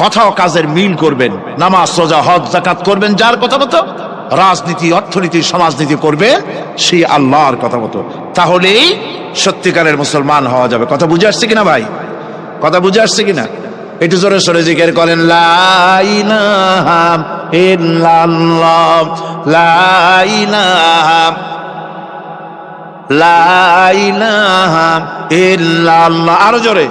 কথা ও কাজের মিল করবেন, নামাজ রোজা হজ যাকাত করবেন যার কথা মতো, রাজনীতি অর্থনীতি সমাজনীতি করবে সেই আল্লাহর কথা মতো। তাহলেই সত্যিকারের মুসলমান হওয়া যাবে। কথা বুঝে আসছে কিনা ভাই? কথা বুঝে আসছে কিনা? একটু জোরে সরে জিকির করেন, লা ইলাহা ইল্লাল্লাহ, লা ইলাহা, লা ইলাহা ইল্লাল্লাহ। আরো জোরে,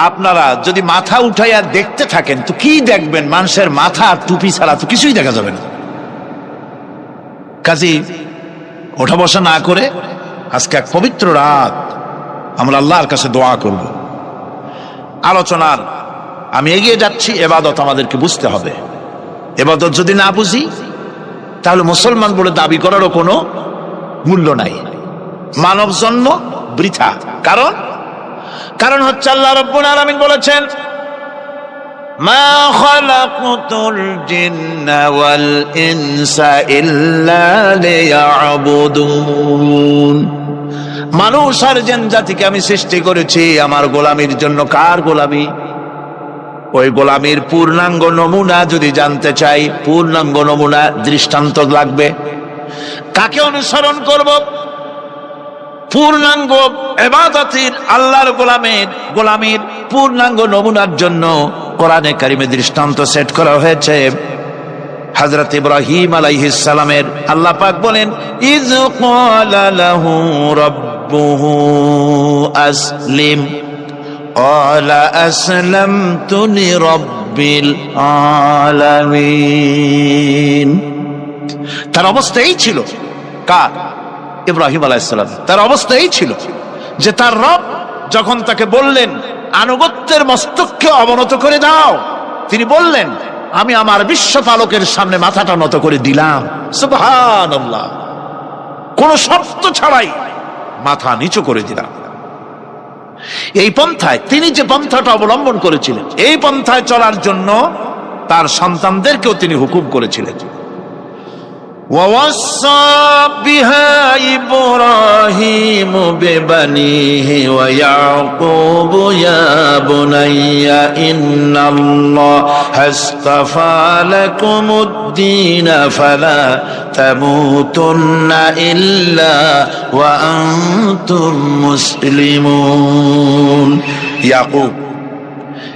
আপনারা যদি মাথা উঠাইয়া দেখতে থাকেন তো কি দেখবেন? মানুষের মাথা টুপি ছাড়া তো কিছুই দেখা যাবে না। কাজী ওঠা বসা না করে আজকে এক পবিত্র রাত আমরা আল্লাহর কাছে দোয়া করব। আলোচনার আমি এগিয়ে যাচ্ছি। ইবাদত আমাদেরকে বুঝতে হবে। ইবাদত যদি না বুঝি তাহলে মুসলমান বলে দাবি করারও কোনো মূল্য নাই। মানব জন্ম বৃথা। কারণ হচ্ছে আল্লাহ রাব্বুল আলামিন বলেছেন, মা খালাকতুল জিন্না ওয়াল ইনসা ইল্লা লিয়াবুদুন। মানুষ আর জিন জাতিকে আমি সৃষ্টি করেছি আমার গোলামির জন্য। কার গোলামি? ওই গোলামির পূর্ণাঙ্গ নমুনা যদি জানতে চাই, পূর্ণাঙ্গ নমুনা দৃষ্টান্ত লাগবে। কাকে অনুসরণ করব? পূর্ণাঙ্গ ইবাদতের আল্লাহর গোলামির পূর্ণাঙ্গ নমুনার জন্য কোরআনে কারিমে দৃষ্টান্ত সেট করা হয়েছে। হযরত ইব্রাহিম আলাইহিস সালামের আল্লাহ পাক বলেন, ইয ক্বালা লাহু রাব্বুহু আসলিম ক্বালা আসলামতু লিরাব্বিল আলামিন। তার অবস্থা এই ছিল। কার? ইব্রাহিম আলাইহিস সালাম। তার অবস্থা এই ছিল যে তার রব যখন তাকে বললেন আনুগত্যের মস্তককে অবনত করে দাও, তিনি বললেন আমি আমার বিশ্বপালকের সামনে মাথাটা নত করে দিলাম। সুবহানাল্লাহ। কোন শর্ত ছাড়াই মাথা নিচু করে দিলাম। এই পন্থায় তিনি যে পন্থাটা অবলম্বন করেছিলেন, এই পন্থায় চলার জন্য তার সন্তানদেরকেও তিনি হুকুম করেছিলেন। ووصى بها إبراهيم ببنيه ويعقوب يا بني إن الله اصطفى لكم الدين فلا تموتن إلا وأنتم مسلمون। ইয়াকুব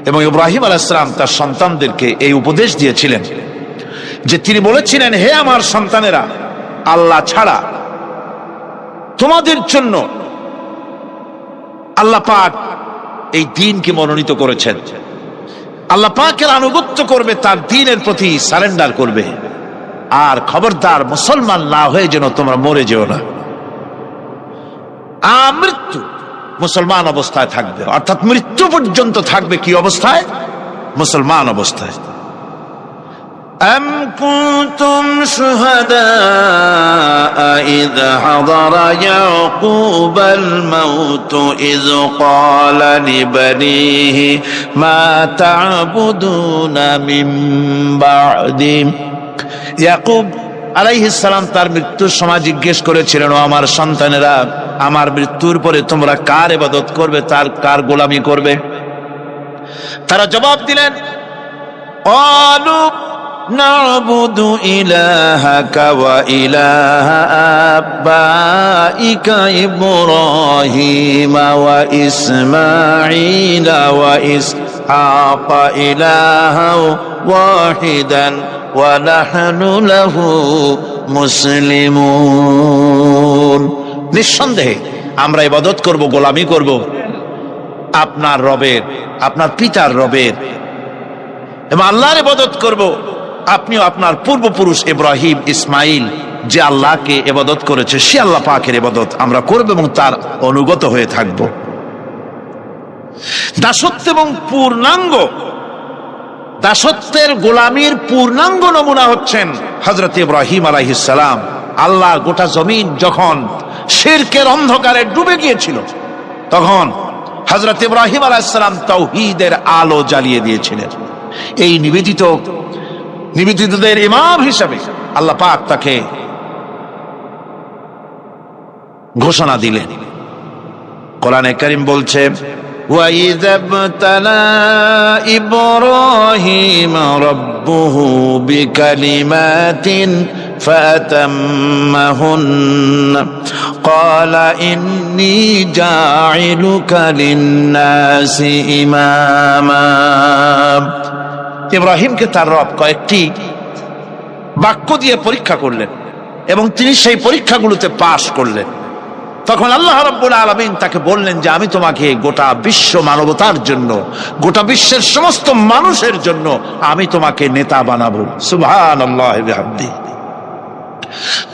এবং ইব্রাহিম আলাইহিস সালাম তার সন্তানদেরকে এই উপদেশ দিয়েছিলেন যে তিনি বলেছিলেন, হে আমার সন্তানেরা, আল্লাহ ছাড়া তোমাদের জন্য আল্লাহ পাক এই দ্বীনকে মনোনীত করেছেন। আল্লাহ পাকের আনুগত্য করবে, তার দ্বীনের প্রতি সারেন্ডার করবে। আর খবরদার মুসলমান না হয়ে যেন তোমরা মরে যেও না। মৃত্যু মুসলমান অবস্থায় থাকবে, অর্থাৎ মৃত্যু পর্যন্ত থাকবে কি অবস্থায়? মুসলমান অবস্থায়। أم كنتم شهداء إذ حضر يعقوب الموت إذ قال لبنيه ما تعبدون من بعدي। ইয়াকুব আলাইহিস সালাম তার মৃত্যুর সময় জিজ্ঞেস করেছিলেন, ও আমার সন্তানেরা, আমার মৃত্যুর পরে তোমরা কার ইবাদত করবে, কার গোলামি করবে? তারা জবাব দিলেন, ক্বালু نعبد إلهك وإله آبائك إبراهيم وإسماعيل وإسحاق ইসহাকা ইলাহাও ওয়াহিদান ওয়া নাহনু লাহু মুসলিমুন। নিঃসন্দেহে আমরা ইবাদত করব, গোলামি করব আপনার রবের, আপনার পিতার রবের, এবং আল্লাহর ইবাদত করব। আপনিও আপনার পূর্বপুরুষ ইব্রাহিম ইসমাইল যে আল্লাহকে ইবাদত করেছে সে আল্লাহ পাকের ইবাদত আমরা করব এবং তার অনুগত হয়ে থাকব। দাসত্ব এবং পূর্ণাঙ্গ দাসত্বের গোলামীর পূর্ণাঙ্গ নমুনা হচ্ছেন হযরত ইব্রাহিম আলাইহিস সালাম। আল্লাহ গোটা জমিন যখন শিরকের অন্ধকারে ডুবে গিয়েছিল তখন হযরত ইব্রাহিম আলাইহিস সালাম তাওহীদের আলো জ্বালিয়ে দিয়েছিলেন। এই নিবেদিতদের ইমাম হিসাবে আল্লাহ পাক তাকে ঘোষণা দিলেন। কোরআনে কারীম বলছে, وَإِذَا ابْتَلَى إِبْرَاهِيمَ رَبُّهُ بِكَلِمَاتٍ فَأَتَمَّهُنَّ قَالَ إِنِّي جَاعِلُكَ لِلنَّاسِ إِمَامًا। ইব্রাহিমকে তার রব কয়েকটি বাক্য দিয়ে পরীক্ষা করলেন এবং তিনি সেই পরীক্ষাগুলোতে পাশ করলেন। তখন আল্লাহ রাব্বুল আলামিন তাকে বললেন যে আমি তোমাকে গোটা বিশ্ব মানবতার জন্য, গোটা বিশ্বের সমস্ত মানুষের জন্য আমি তোমাকে নেতা বানাবো। সুবহানাল্লাহি ওয়া বিহামদিহি।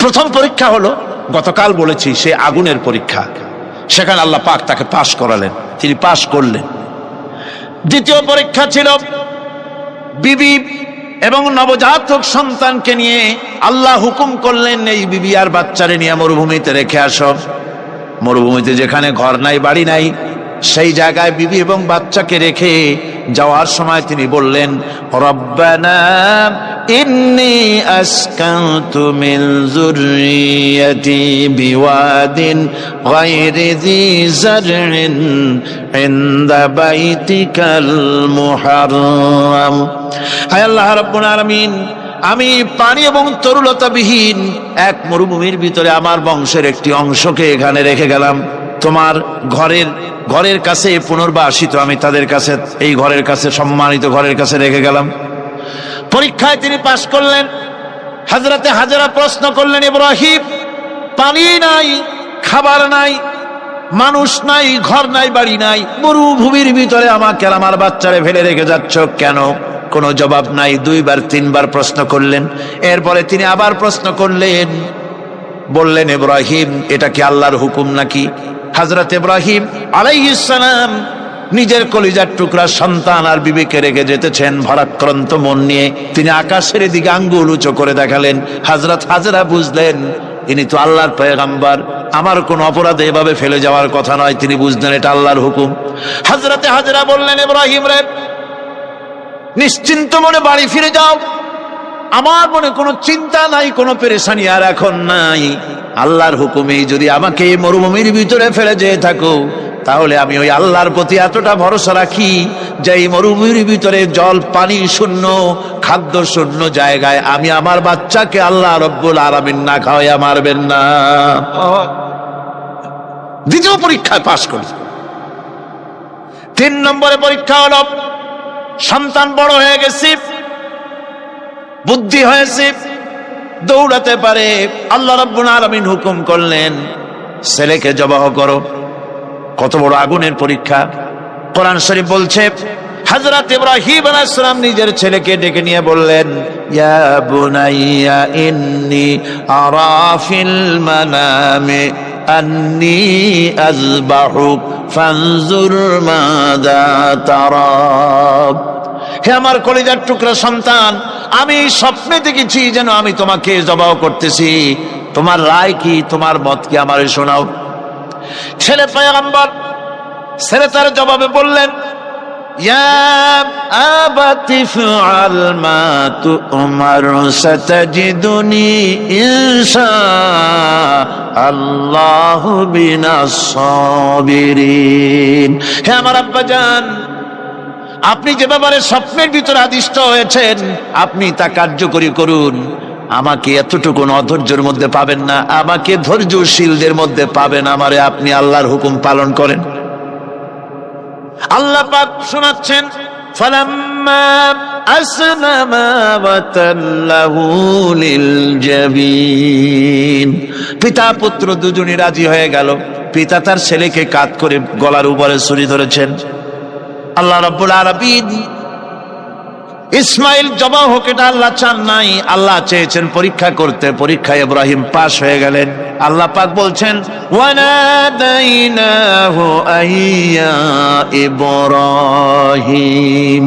প্রথম পরীক্ষা হলো, গতকাল বলেছি, সে আগুনের পরীক্ষা। সেখানে আল্লাহ পাক তাকে পাশ করালেন, তিনি পাশ করলেন। দ্বিতীয় পরীক্ষা ছিল বিবি এবং নবজাতক সন্তানকে নিয়ে আল্লাহ হুকুম করলেন এই বিবি আর বাচ্চারে নিয়ে মরুভূমিতে রেখে আসো। মরুভূমিতে যেখানে ঘর নাই, বাড়ি নাই, সেই জায়গায় বিবি এবং বাচ্চাকে রেখে যাওয়ার সময় তিনি বললেন, রব্বানা ইন্নী আসকানতু মিন যুররিয়্যাতি বিওয়াদিন গায়রি যী যারইন ইনদা বাইতিকাল মুহাররাম। হায় আল্লাহ রাব্বুল আলামিন, আমি পানি এবং তরুলতাবিহীন এক মরুভূমির ভিতরে আমার বংশের একটি অংশকে এখানে রেখে গেলাম। তোমার ঘরের কাছে পুনর্বাসিত আমি তাদের কাছে, এই ঘরের কাছে, সম্মানিত ঘরের কাছে রেখে গেলাম। পরীক্ষায় তিনি পাশ করলেন। হযরতে হাজেরা প্রশ্ন করলেন, ইব্রাহিম, পানি নাই, খাবার নাই, মানুষ নাই, ঘর নাই, বাড়ি নাই, মরুভূমির ভিতরে আমাকে আর আমার বাচ্চারে ফেলে রেখে যাচ্ছ কেন? কোনো জবাব নাই। দুইবার তিনবার প্রশ্ন করলেন। এরপরে তিনি আবার প্রশ্ন করলেন, বললেন, ইব্রাহিম, এটা কি আল্লাহর হুকুম নাকি? হযরত ইব্রাহিম আলাইহিস সালাম নিজের কলিজার টুকরা সন্তান আর বিবিকে রেখে যেতেছেন ভারাক্রান্ত মন নিয়ে। তিনি আকাশের দিকে আঙ্গুল উঁচু করে দেখালেন। হযরত হাজেরা বুঝলেন ইনি তো আল্লাহর পয়গম্বর, আমার কোন অপরাধে এভাবে ফেলে যাওয়ার কথা নয়। তিনি বুঝলেন এটা আল্লাহর হুকুম। হযরতে হাজেরা বললেন, ইব্রাহিম রে, নিশ্চিন্ত মনে বাড়ি ফিরে যাও, আমার মনে কোনো চিন্তা নাই, কোনো পেরেশানি আর এখন নাই। আল্লাহর হুকুমেই যদি আমাকে এই মরুভূমির ভিতরে ফেলে যেয়ে থাকো, তাহলে আমি ওই আল্লাহর প্রতি এতটা ভরসা রাখি যে এই মরুভূমির ভিতরে জল পানি শূন্য, খাদ্য শূন্য জায়গায় আমি আমার বাচ্চাকে আল্লাহ রব্বুল আলামিন না খাওয়াইয়া মারবেন না। দ্বিতীয় পরীক্ষায় পাশ করি। 3 নম্বরে পরীক্ষা হলো, সন্তান বড় হয়ে গেছে, বুদ্ধি হয়েছে, দৌড়াতে পারে। আল্লাহ রাব্বুল আলামিন হুকুম করলেন ছেলেকে জবাহ করো। কত বড় আগুনের পরীক্ষা! কোরআন শরীফ বলছে, হযরত ইব্রাহিম আলাইহিস সালাম নিজের ছেলেকে ডেকে নিয়ে বললেন, ইয়া বুনাইয়া ইন্নী আরা ফিল মানামি আন্নী আযবাহুক ফানজুর মাযা তারা। হে আমার কলিজার টুকরা সন্তান, আমি স্বপ্নে দেখেছি যেন আমি তোমাকে জবাহ করতেছি, তোমার রায় কি, তোমার মত কি, আমারে শোনাও। ছেলে পয়গম্বর, ছেলে তার জবাবে বললেন, ইয়া আবাতি ফাআল মা তু'মার সাতাজিদুনি ইনশাআল্লাহু বিনাস সাবিরিন। হে আমার আব্বাজান, আপনি যে ব্যাপারে স্বপ্নের ভিতরে আদিষ্ট হয়েছেন আপনি তা কার্যকরী করুন। আমাকে এতটুকু অধৈর্যের মধ্যে পাবেন না, আমাকে ধৈর্যশীলদের মধ্যে পাবেন। আমারে আপনি আল্লাহর হুকুম পালন করেন। আল্লাহ পাক শোনাচ্ছেন ফালাম্মা আসলামা ওয়াতাল্লাহু লিলজাবিন, পিতা পুত্র দুজনই রাজি হয়ে গেল। পিতা তার ছেলেকে কাঁধ করে গলার উপরে ছুরি ধরেছেন। আল্লাহ রাব্বুল আলামিন ইসমাইল জবাই হোক এটা আল্লাহ চান নাই, আল্লাহ চেয়েছেন পরীক্ষা করতে। পরীক্ষায় ইব্রাহিম পাশ হয়ে গেলেন। আল্লাহ পাক বলছেন ওয়ানাদাইনাহু আইয়া ইব্রাহিম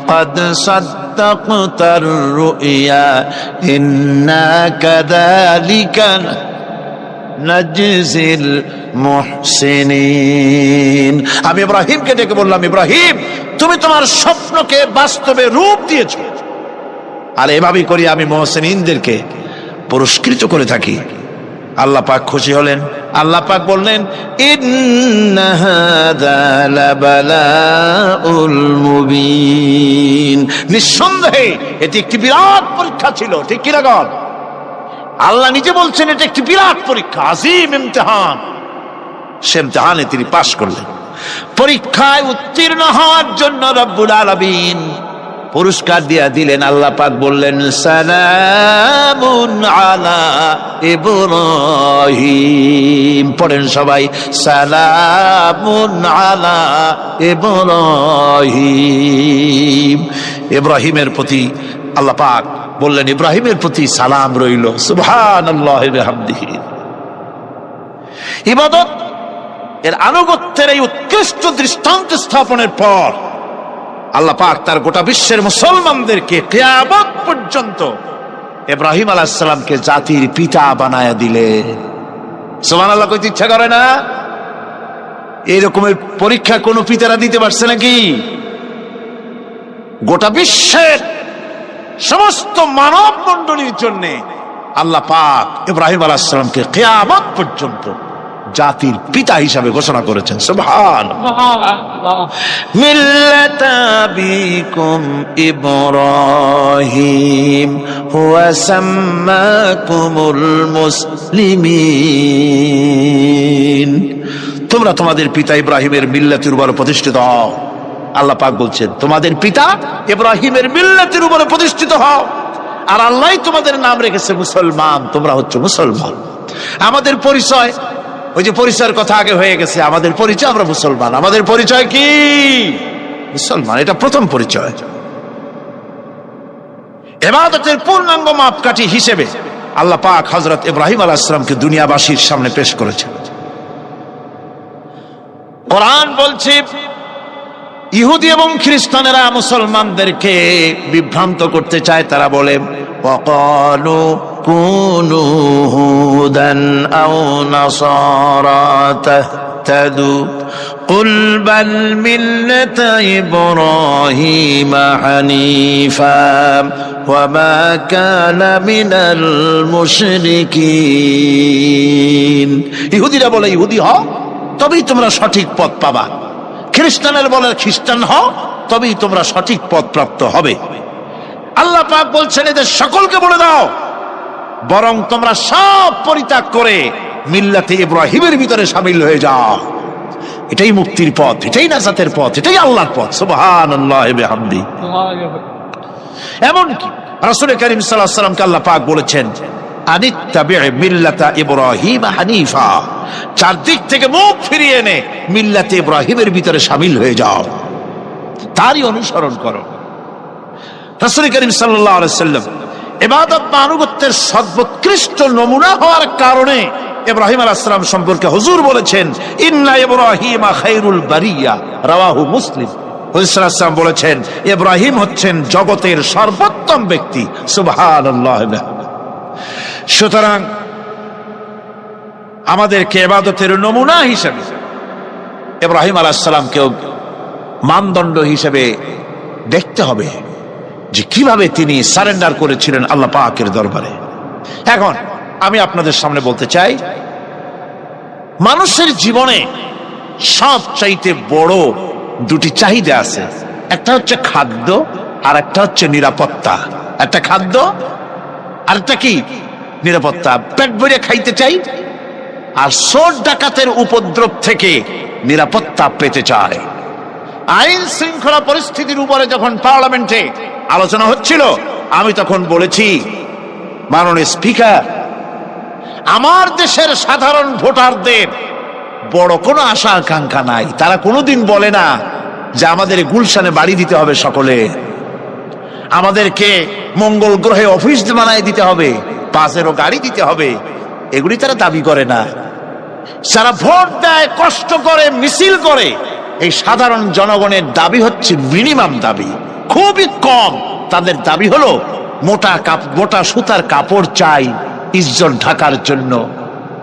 ক্বাদ সাদ্দাকতার রুইয়া ইন্না কাযালিকা নাজজিল মুহসিনিন। আমি ইব্রাহিমকে ডেকে বললাম, ইব্রাহিম তুমি তোমার স্বপ্নকে বাস্তবে রূপ দিয়েছো, আর এভাবেই করি আমি মুহসিনিনদেরকে পুরস্কৃত করে থাকি। আল্লাহ পাক খুশি হলেন। আল্লাহ পাক বললেন ইন্না হাযা লাবালাউল মুবিন, নিঃসন্দেহে এটি একটি বিরাট পরীক্ষা ছিল। ঠিক কি না গো? আল্লাহ নিজে বলছেন এটা একটি বিরাট পরীক্ষা, আজিম ইমতিহান। সে ইমতিহানে তিনি পাশ করলেন। পরীক্ষায় উত্তীর্ণ হওয়ার জন্য রব্বুল আলামিন পুরস্কার দিয়া দিলেন। আল্লাহ পাক বললেন সালামুন আলা ইব্রাহিম। পড়েন সবাই, সালামুন আলা ইব্রাহিম। ইব্রাহিমের প্রতি আল্লাহ পাক বললেন ইব্রাহিমের প্রতি সালাম রইল। সুবহানাল্লাহি ওয়া বিহামদিহি। ইবাদত এর আনুগত্যের এই উৎকৃষ্ট দৃষ্টান্ত স্থাপনের পর আল্লাহ পাক তার গোটা বিশ্বের মুসলমানদেরকে কিয়ামত পর্যন্ত ইব্রাহিম আলাইহিস সালামকে জাতির পিতা বানায়া দিলেন। সুবহানাল্লাহ কইতে ইচ্ছা করে না? এই রকমের পরীক্ষা কোন পিতারা দিতে পারছে নাকি? গোটা বিশ্বের সমস্ত মানব মণ্ডলীর জন্য আল্লাহ পাক ইব্রাহিম আলাইহিস সালামকে কিয়ামত পর্যন্ত জাতির পিতা হিসাবে ঘোষণা করেছেন। সুবহানাল্লাহ। মিল্লাতা বিকুম ইব্রাহিম হুয়া সাম্মাকুমুল মুসলিমিন। তোমরা তোমাদের পিতা ইব্রাহিমের মিল্লাতের উপর প্রতিষ্ঠিত হও। আল্লাহ পাক বলছেন তোমাদের পিতা ইব্রাহিমের মিল্লাতের উপর প্রতিষ্ঠিত হও, আর আল্লাহ তোমাদের নাম রেখেছে মুসলমান। তোমরা হচ্ছে মুসলমান। আমাদের পরিচয়, ওই যে পরিচয়ের কথা আগে হয়ে গেছে, আমাদের পরিচয় আমরা মুসলমান। আমাদের পরিচয় কি? মুসলমান। এটা প্রথম পরিচয়। ইবাদতের পূর্ণাঙ্গ মাপকাঠি হিসেবে আল্লাহ পাক হযরত ইব্রাহিম আলাইহিস সালামকে দুনিয়াবাসীর সামনে পেশ করেছেন। কোরআন বলছে ইহুদি এবং খ্রিস্টানেরা মুসলমানদেরকে বিভ্রান্ত করতে চায়। তারা বলে ওয়াকালু কুনু হুদান আও নাসারা তাহতাদু কুল বাল মিল্লাতা ইব্রাহিম হানিফা ওয়া মা কানা মিনাল মুশরিকিন। ইহুদিরা বলে ইহুদি হও তবেই তোমরা সঠিক পথ পাবা, খ্রিস্টানের বলে খ্রিস্টান হও তবেই তোমরা সঠিক পথ প্রাপ্ত হবে। আল্লাহ পাক বলছেন এদের সকলকে বলে দাও বরং তোমরা সব পরিত্যাগ করে মিল্লাতে ইব্রাহিমের ভিতরে শামিল হয়ে যাও। এটাই মুক্তির পথ, এটাই নাজাতের পথ, এটাই আল্লাহর পথ। সুবহানাল্লাহি ওয়া বিহামদিহি। এমনকি রাসূল কারীম সাল্লাল্লাহু আলাইহি ওয়াসাল্লামকে আল্লাহ পাক বলেছেন আনিত্তাবি মিল্লাতা ইব্রাহিম হানিফা, চারদিক থেকে মুখ ফিরিয়ে এনে মিল্লাতে ইব্রাহিমের ভিতরে শামিল হয়ে যাও, তারই অনুসরণ করো। রাসূল কারীম সাল্লাল্লাহু আলাইহি ওয়াসাল্লাম ইবাদত বা আনুগত্যের সর্বোৎকৃষ্ট নমুনা হওয়ার কারণে ইব্রাহিম আলাইহিস সালাম সম্পর্কে হুজুর বলেছেন ইন্না ইব্রাহিমা খায়রুল বারিয়া, রাওয়াহু মুসলিম। হুজুর সাল্লাল্লাহু আলাইহি ওয়াসাল্লাম বলেছেন ইব্রাহিম হচ্ছেন জগতের সর্বোত্তম ব্যক্তি। সুবহানাল্লাহ। সুতরাং আমাদেরকে ইবাদতের নমুনা হিসেবে ইব্রাহিম আলাইহিস সালামকেও মানদণ্ড হিসেবে দেখতে হবে যে কিভাবে তিনি সারেন্ডার করেছিলেন আল্লাহ পাকের দরবারে। এখন আমি আপনাদের সামনে বলতে চাই, মানুষের জীবনে সবচাইতে বড় দুটি চাহিদা আছে। একটা হচ্ছে খাদ্য আর একটা হচ্ছে নিরাপত্তা। একটা খাদ্য আর একটা কি? নিরাপত্তা। পেট ভরে খাইতে চাই আর চোর ডাকাতের উপদ্রব থেকে নিরাপত্তা পেতে চায়। আইন শৃঙ্খলা পরিস্থিতির উপরে যখন পার্লামেন্টে আলোচনা হচ্ছিল, আমি তখন বলেছি, মাননীয় স্পিকার, আমার দেশের সাধারণ ভোটারদের বড় কোনো আশা আকাঙ্ক্ষা নাই। তারা কোনোদিন বলে না যে আমাদের গুলশানে বাড়ি দিতে হবে, সকলে আমাদেরকে মঙ্গল গ্রহে অফিস বানায় দিতে হবে, বাসেরও গাড়ি দিতে হবে, এগুলি তারা দাবি করে না। যারা ভোট দেয়, কষ্ট করে, মিছিল করে, এই সাধারণ জনগণের দাবি হচ্ছে মিনিমাম দাবি, খুবই কম। তাদের দাবি হলো মোটা সুতার কাপড় চাই ইজ্জত ঢাকার জন্য,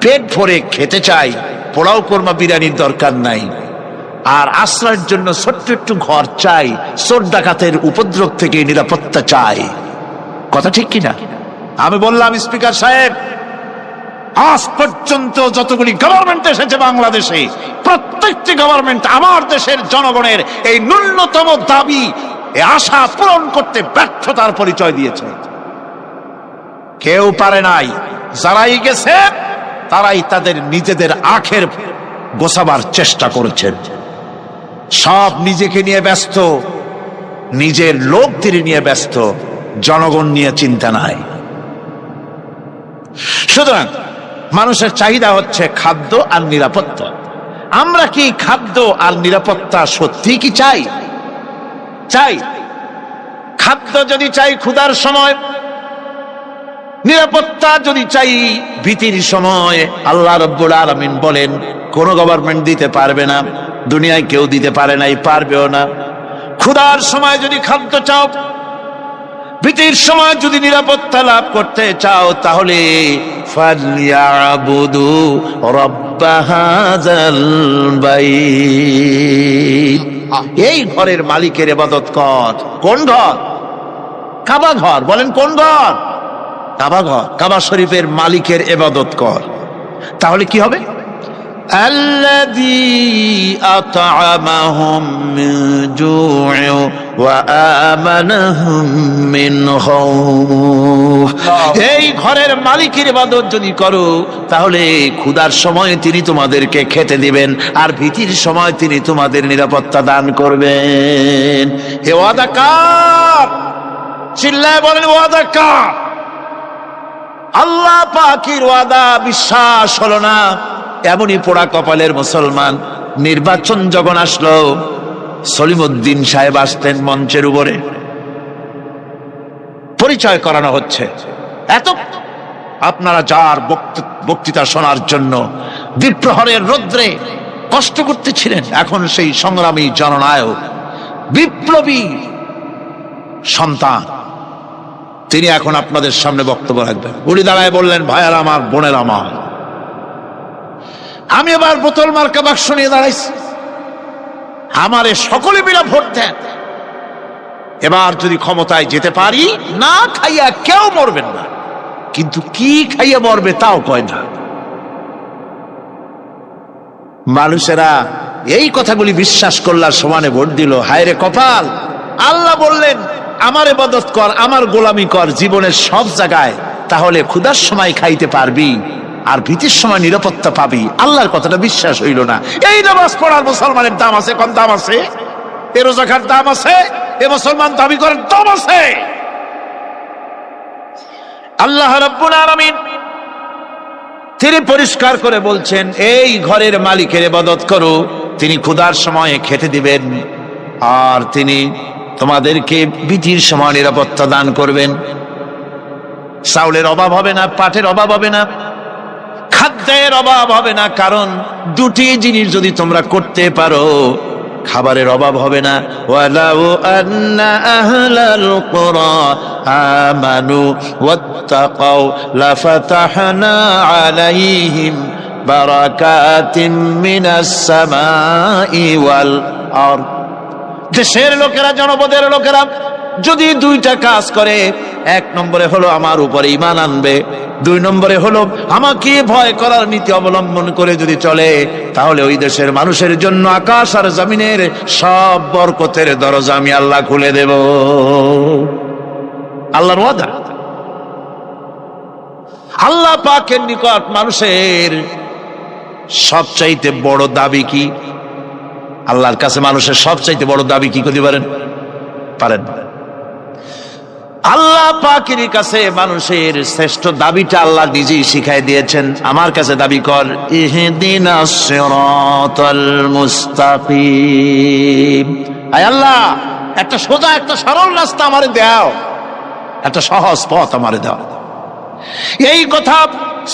পেট ভরে খেতে চাই, পোলাও কোরমা বিরিয়ানির দরকার নাই, আর আশ্রয়ের জন্য ছোট্ট একটু ঘর চাই, চোর ডাকাতের উপদ্রব থেকে নিরাপত্তা চাই। কথা ঠিক কিনা? আমি বললাম, স্পিকার সাহেব, আজ পর্যন্ত যতগুলি গভর্নমেন্ট এসেছে বাংলাদেশে, প্রত্যেকটি গভর্নমেন্ট আমার দেশের জনগণের এই ন্যূনতম দাবি, এই আশা পূরণ করতে ব্যর্থতার পরিচয় দিয়েছে। কেউ পারে নাই। যারাই গেছে তারাই তাদের নিজেদের আখের গোছাবার চেষ্টা করেছেন। সব নিজেকে নিয়ে ব্যস্ত, নিজের লোকদের নিয়ে ব্যস্ত, জনগণ নিয়ে চিন্তা নাই। সুতরাং মানুষের চাহিদা হচ্ছে খাদ্য আর নিরাপত্তা। আমরা কি খাদ্য আর নিরাপত্তা সত্যি কি চাই? চাই। খাদ্য যদি চাই ক্ষুধার সময়, নিরাপত্তা যদি চাই ভীতির সময়, আল্লাহ রাব্বুল আলামিন বলেন কোন গভর্নমেন্ট দিতে পারবে না, দুনিয়ায় কেউ দিতে পারে নাই, পারবেও না। ক্ষুধার সময় যদি খাদ্য চাও, ভীতির সময় যদি নিরাপত্তা লাভ করতে চাও, তাহলে ফালইয়াবুদু রাব্ব হাযাল বাইত, এই ঘরের মালিকের ইবাদত কর। কোন ঘর? কাবা ঘর। বলেন কোন ঘর? কাবা ঘর। কাবা শরীফের মালিকের ইবাদত কর। তাহলে কি হবে? আল্লাযী আত'আমাহুম মিন জু'ইন ওয়া আমানাহুম মিন খাউফ। এই ঘরের মালিকের ইবাদত যদি করো, তাহলে ক্ষুধার সময় তিনি তোমাদেরকে খেতে দিবেন, আর ভীতির সময় তিনি তোমাদের নিরাপত্তা দান করবেন। এ ওয়াদা কার? চিল্লায় বলেন ওয়াদা কার? আল্লাহ পাকের ওয়াদা বিশ্বাস হলো না, এমনই পোড়া কপালের মুসলমান। নির্বাচন যখন আসলো, সলিমউদ্দিন সাহেব আসতেন মঞ্চের উপরে, পরিচয় করানো হচ্ছে। এত আপনারা যার বক্তৃতা শোনার জন্য দ্বিপ্রহরের রৌদ্রে কষ্ট করতেছিলেন, এখন সেই সংগ্রামী জননায়ক, বিপ্লবী সন্তান, তিনি এখন আপনাদের সামনে বক্তব্য রাখবেন। উনি দাঁড়ায় বললেন, ভাইয়ার আমার, বোনের আমার, আমি এবার বোতল মার্কা বাক্স নিয়ে দাঁড়াইছি, আমারে সকলে মিলে ভোট দেন। এবার যদি ক্ষমতায় যেতে পারি, না খাইয়া কেউ মরবেন না, কিন্তু কি খাইয়া মরবে তাও কয় না। মানুষেরা এই কথাগুলি বিশ্বাস করলার সমানে ভোট দিল। হায় রে কপাল! আল্লাহ বললেন, আমার ইবাদত কর, আমার গোলামি কর জীবনের সব জায়গায়, তাহলে ক্ষুধার সময় খাইতে পারবি আর ভীতির সময় নিরাপত্তা পাবি। আল্লাহর কথাটা বিশ্বাস হইল না। এই নামাজ পড়ার মুসলমানের দাম আছে? কোন দাম আছে? এ রোজাকার দাম আছে? এ মুসলমান দাবি করার দাম আছে? আল্লাহ রাব্বুল আলামিন তিনি পরিষ্কার করে বলছেন, এই ঘরের মালিকের ইবাদত করো, তিনি ক্ষুধার সময়ে খেতে দিবেন, আর তিনি তোমাদেরকে ভীতির সময় নিরাপত্তা দান করবেন। চাউলের অভাব হবে না, পাটের অভাব হবে না, খাদ্যের অভাব হবে না, কারণ দুটি জিনিস যদি তোমরা করতে পারো, খাবারের অভাব হবে না। ওয়ালাউ আন্না আহলাল কুরা আমানু ওয়াত্তাকাউ লাফাতাহনা আলাইহিম বারাকাতিম মিনাস সামাই ওয়াল আরদ। দেশের লোকেরা, জনপদের লোকেরা যদি দুইটা কাজ করে, এক নম্বরে হলো আমার উপরে ঈমান আনবে, দুই নম্বরে হলো আমাকে ভয় করার নীতি অবলম্বন করে যদি চলে, তাহলে ওই দেশের মানুষের জন্য আকাশ আর জমিনের সব বরকতের দরজা আমি আল্লাহ খুলে দেব। আল্লাহর ওয়াদা। আল্লাহ পাকের নিকট মানুষের সবচাইতে বড় দাবি কি? আল্লাহর কাছে মানুষের সবচাইতে বড় দাবি কি করতে পারেন? পারেন? আল্লাহ পাকের কাছে মানুষের শ্রেষ্ঠ দাবিটা আল্লাহ নিজেই শিখাই দিয়েছেন। আমার কাছে দাবি কর, ইহদিনাস সিরাতাল মুস্তাকিম। আয় আল্লাহ, একটা সোজা একটা সরল রাস্তা আমারে দাও, একটা সহজ পথ আমারে দাও। এই কথা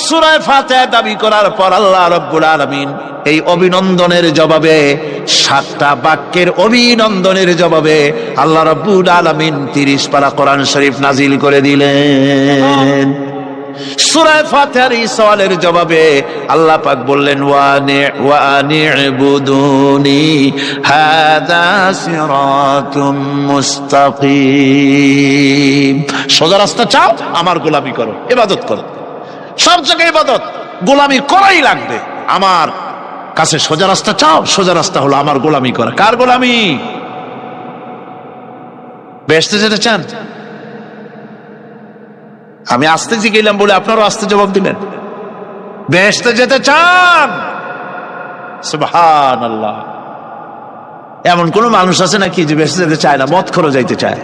সূরা ফাতিহা দাবি করার পর আল্লাহ রাব্বুল আলামিন এই অভিনন্দনের জবাবে, 7টা বাক্যের অভিনন্দনের জবাবে আল্লাহ রাব্বুল আলামিন 30 পারা কোরআন শরীফ নাজিল করে দিলেন। সূরা ফাতিহার এই সওয়ালের জবাবে আল্লাহ পাক বললেন, ওয়া আনি'বুদুনি হাযা সিরাতুম মুস্তাকিম। সোজা রাস্তা চাও, আমার গোলামি করো, ইবাদত করো। সব জায়গায় ইবাদত, গোলামি করাই লাগবে। আমার কাছে সোজা রাস্তা চাও, সোজা রাস্তা হলো আমার গোলামি করা। কার গোলামি? বেহেশতে যেতে চান? আমি আস্তে জিজ্ঞেলাম বলে আপনারও আস্তে জবাব দিলেন। বেহেশতে যেতে চান? সুবহানাল্লাহ। এমন কোন মানুষ আছে নাকি যে বেহেশতে যেতে চায় না? মদ খোর যাইতে চায়।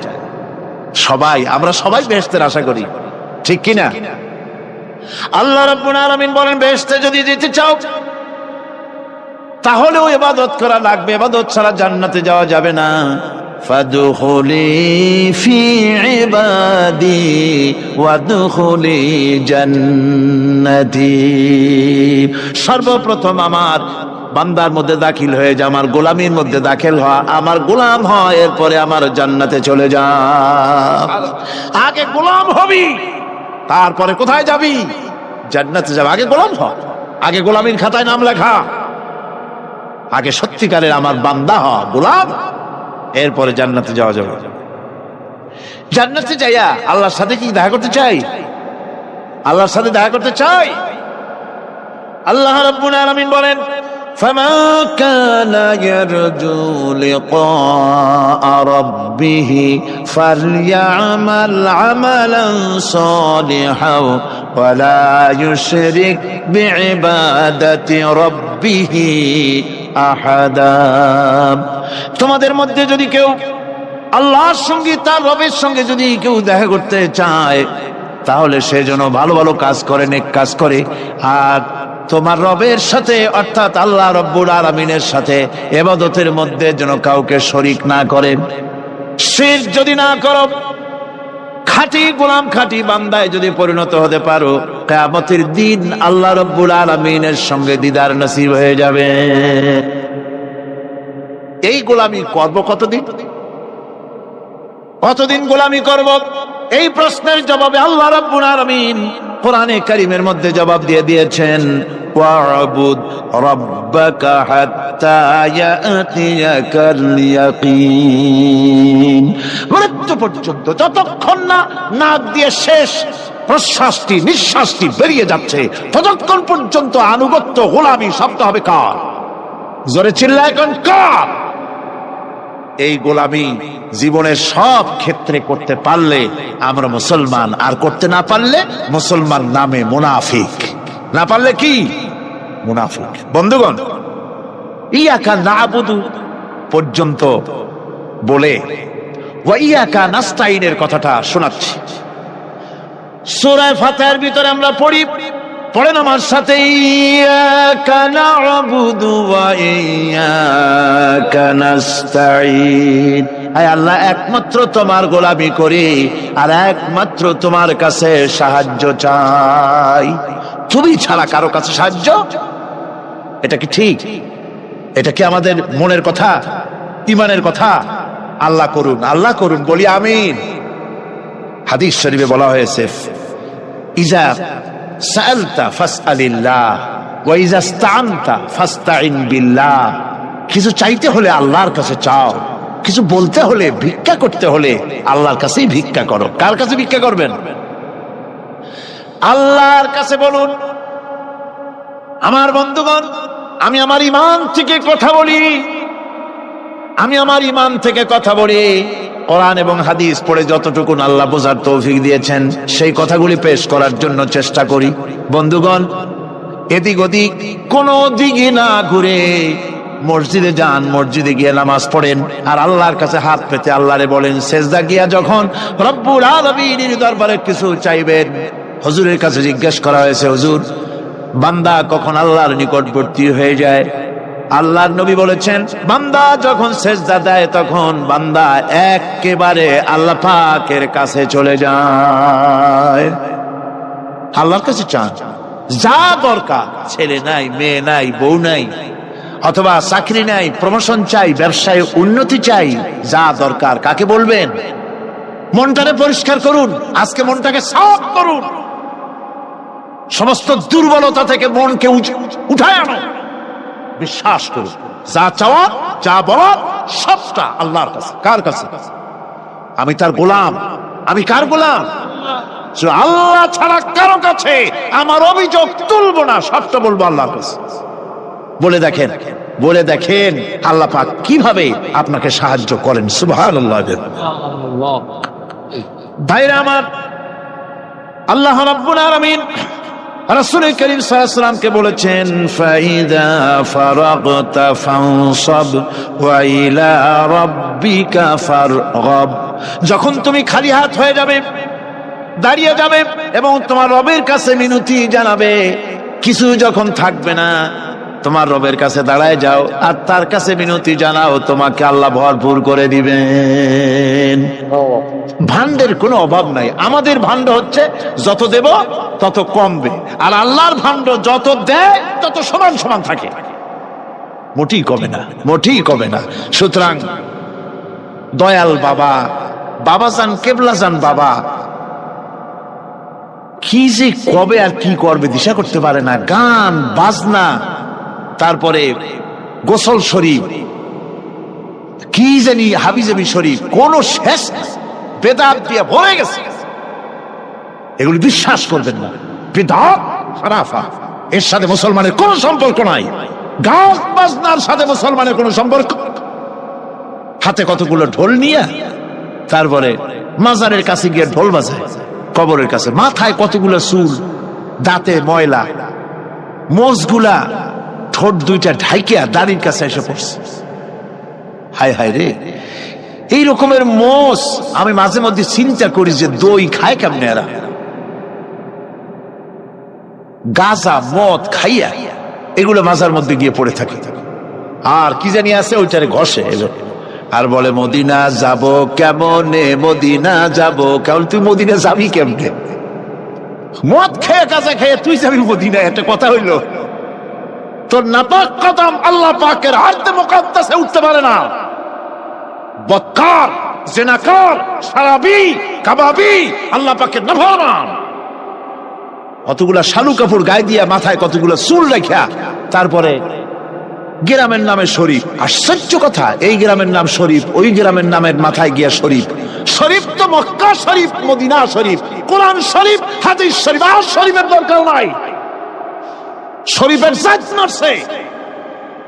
সবাই, আমরা সবাই বেহেশতের আশা করি, ঠিক কিনা? আল্লাহ রাব্বুল আলামিন বলেন, বেহেশতে যদি যেতে চাও তাহলেও ইবাদত করা লাগবে, ইবাদত ছাড়া জান্নাতে যাওয়া যাবে না। ফাদখুলি ফি ইবাদি ওয়াদখুলি জান্নাতি। সর্বপ্রথম আমার বান্দার মধ্যে দাখিল হয়ে যা, আমার গোলামির মধ্যে দাখিল হওয়া, আমার গোলাম হয়, এরপরে আমার জান্নাতে চলে যা। আগে গোলাম হবি, তারপরে কোথায় যাবি? জান্নাতে যাবে। আগে গোলাম হ, আগে গোলামির খাতায় নাম লেখা, আগে সত্যিকারের আমার বান্দা হ, গোলাম, এরপরে জান্নাতে যাওয়া যাবে। জান্নাতে যাইয়া আল্লাহর সাথে কি দেখা করতে চাই? আল্লাহর সাথে দেখা করতে চাই। আল্লাহ রাব্বুল আলামিন বলেন, فَمَنْ كَانَ يَرْجُو لِقَاءَ رَبِّهِ فَلْيَعْمَلْ عَمَلًا صَالِحًا وَلَا يُشْرِكْ بِعِبَادَةِ رَبِّهِ أَحَدًا। তোমাদের মধ্যে যদি কেউ আল্লাহর সঙ্গে, তার রবের সঙ্গে যদি কেউ দেখা করতে চায়, তাহলে সে যেন ভালো ভালো কাজ করে, নেক কাজ করে, আর তোমার রবের সাথে অর্থাৎ আল্লাহ রাব্বুল আলামিনের সাথে ইবাদতের মধ্যে যেন কাউকে শরীক না করে। শিরক যদি না করো, খাঁটি গোলাম, খাঁটি বান্দায় যদি পরিণত হতে পারো, কিয়ামতের দিন আল্লাহ রাব্বুল আলামিনের সঙ্গে দিদার নসিব হয়ে যাবে। এই গোলামি করব কতদিন? কতদিন গোলামি করব? এই প্রশ্নের জবাবে আল্লাহ রাব্বুল আলামিন কোরআনে কারীমের মধ্যে জবাব দিয়ে দিয়েছেন, ওয়া'বুদ রাব্বাকা হাত্তা ইয়াতিয়াকাল ইয়াকিন। মৃত্যু পর্যন্ত, যতক্ষণ না নাক দিয়ে শেষ প্রশ্বাসটি, নিঃশ্বাসটি বেরিয়ে যাচ্ছে, ততক্ষণ পর্যন্ত আনুগত্য, গোলামি শব্দ হবে কার? জোরে চিল্লায় কোন কার? এই গোলামি জীবনের সব ক্ষেত্রে করতে পারলে আমরা মুসলমান, আর করতে না পারলে মুসলমান নামে মুনাফিক। না পারলে কি? মুনাফিক। বন্ধুগণ, ইয়াকা না'বুদু পর্যন্ত বলে ওয়া ইয়াকা নাস্তাইনের কথাটা শোনাচ্ছি। সূরা ফাতিহার ভিতরে আমরা পড়ি, পড়েন আমার সাথে, ইয়াকা না'বুদু ওয়া ইয়াকা নাস্তাইন। আয় আল্লাহ, একমাত্র তোমার গোলামি করি আর একমাত্র তোমার কাছে সাহায্য চাই। তুমি ছাড়া কারো কাছে সাহায্য? এটা কি ঠিক? এটা কি আমাদের মনের কথা, ঈমানের কথা? আল্লাহ করুন, আল্লাহ করুন, বলি আমিন। হাদিস শরীফে বলা হয়েছে, ইজা সাআলতা ফাসআলিল্লাহ ওয়া ইজা ইসতাআনতা ফাসতাইন বিল্লাহ। কিছু চাইতে হলে আল্লাহর কাছে চাও, কিছু বলতে হলে, ভিক্ষা করতে হলে আল্লাহর কাছেই ভিক্ষা করো। কার কাছে ভিক্ষা করবেন? আল্লাহর কাছে বলুন। আমার বন্ধুগণ, আমি আমার ঈমান থেকে কথা বলি, আমি আমার ঈমান থেকে কথা বলি। কোরআন এবং হাদিস পড়ে যতটুকু আল্লাহ বোঝার তৌফিক দিয়েছেন, সেই কথাগুলি পেশ করার জন্য চেষ্টা করি। বন্ধুগণ, এদিক ওদিক কোনো দিকে না ঘুরে মসজিদে যান, মসজিদে গিয়ে নামাজ পড়েন, আর আল্লাহর কাছে হাত পেতে আল্লাহরে বলেন। সেজদা গিয়া যখন রব্বুল আলামিনের দরবারে কিছু চাইবেন, হুজুরের কাছে জিজ্ঞেস করা হয়েছে, হুজুর বান্দা কখন আল্লাহর নিকটবর্তী হয়ে যায়? আল্লাহর নবী বলেছেন, বান্দা যখন সেজদা দেয় তখন বান্দা একেবারে আল্লাহ পাকের কাছে চলে যায়। আল্লাহর কাছে চান, যা দরকার, ছেলে নাই, মেয়ে নাই, বউ নাই, অথবা চাকরি নাই, প্রমোশন চাই, ব্যবসায় উন্নতি চাই, যা দরকার কাকে বলবেন? মনটাকে পরিষ্কার করুন, আজকে মনটাকে সাফ করুন, সমস্ত দুর্বলতা থেকে মনকে উঠায় আনো, বিশ্বাস করুন, যা চাওয়া যা বলার সবটা আল্লাহর কাছে। কার কাছে? আমি তার গোলাম। আমি কার গোলাম? আল্লাহ ছাড়া কারো কাছে আমার অভিযোগ তুলবো না, সবটা বলবো আল্লাহর কাছে। বলে দেখেন, বলে দেখেন আল্লাহ পাক কিভাবে আপনাকে সাহায্য করেন। সুবহানাল্লাহ। ভাইরা আমার, আল্লাহ রাব্বুল আলামিন রাসূল করিম সাল্লাল্লাহু আলাইহি ওয়াসাল্লামকে বলেছেন, ফাইদা ফারাগতা ফানসাব ওয়া ইলা রাব্বিকা ফারগাব। যখন তুমি খালি হাত হয়ে যাবে, দাঁড়িয়ে যাবে এবং তোমার রবের কাছে মিনতি জানাবে, কিছু যখন থাকবে না, তোমার রবের কাছে দাঁড়ায় যাও আর তার কাছে মিনতি জানাও, তোমাকে আল্লাহ ভরপুর করে দিবেন। ভান্ডের কোনো অভাব নাই। আমাদের ভান্ড হচ্ছে যত দেব তত কমবে, আর আল্লাহর ভান্ড যত দেয় তত সমান সমান থাকে, মোটেই কমে না, মোটেই কমে না। সুতরাং দয়াল বাবা, বাবাজান, কেবলাজান বাবা কি যে কবে আর কি করবে দিশা করতে পারে না। গান বাজনা, তারপরে গোসল শরীফ, কি জানি হাবিজাবি শরীফ, কোন শেষ বেদাত দিয়ে ভরে গেছে। এগুলি বিশ্বাস করবেন না, বিদআত খারাফা, এর সাথে মুসলমানের কোনো সম্পর্ক নাই। গান বাজনার সাথে মুসলমানের কোনো সম্পর্ক। হাতে কতগুলো ঢোল নিয়ে তারপরে মাজারের কাছে গিয়ে ঢোল বাজায়, কবরের কাছে মাথায় কতগুলো চুল, দাঁতে ময়লা, মোজগুলা ঠোঁট দুইটা ঢাইকিয়া দাড়ির কাছে এসে পড়ছে। হায় হায় রে, এই রকমের মোষ আমি মাঝে মধ্যে চিন্তা করি যে দই খায় কেমনে এরা। গাঁজা মদ খাইয়া এগুলো মাজার মধ্যে গিয়ে পড়ে থাকে, আর কি জানি আছে ওইটারে ঘষে এলো আর বলে মদিনা যাব কেমনে, মদিনা যাব কেমন। তুই মদিনা যাবি কেমনে? মদ খেয়ে গাঁজা খেয়ে তুই যাবি মদিনা? একটা কথা হইল? তোর নাপাক কদম আল্লাহ পাকের আরদে মুকাদ্দাসে উঠতে পারে না। বদকার, জিনাকার, শারাবি, কাবাবি, আল্লাহ পাকের নাফরমান, কতগুলা শালু কাপড় গায়ে দিয়া মাথায় কতগুলা চুল রাখিয়া তারপরে গ্রামের নামে শরীফ। আশ্চর্য কথা, এই গ্রামের নাম শরীফ, ওই গ্রামের নামের মাথায় গিয়া শরীফ। শরীফ তো মক্কা শরীফ, মদিনা শরীফ, কোরআন শরীফ, হাদিস শরীফ, আর শরীফের দরকার নাই। শরীফের জাত মারছে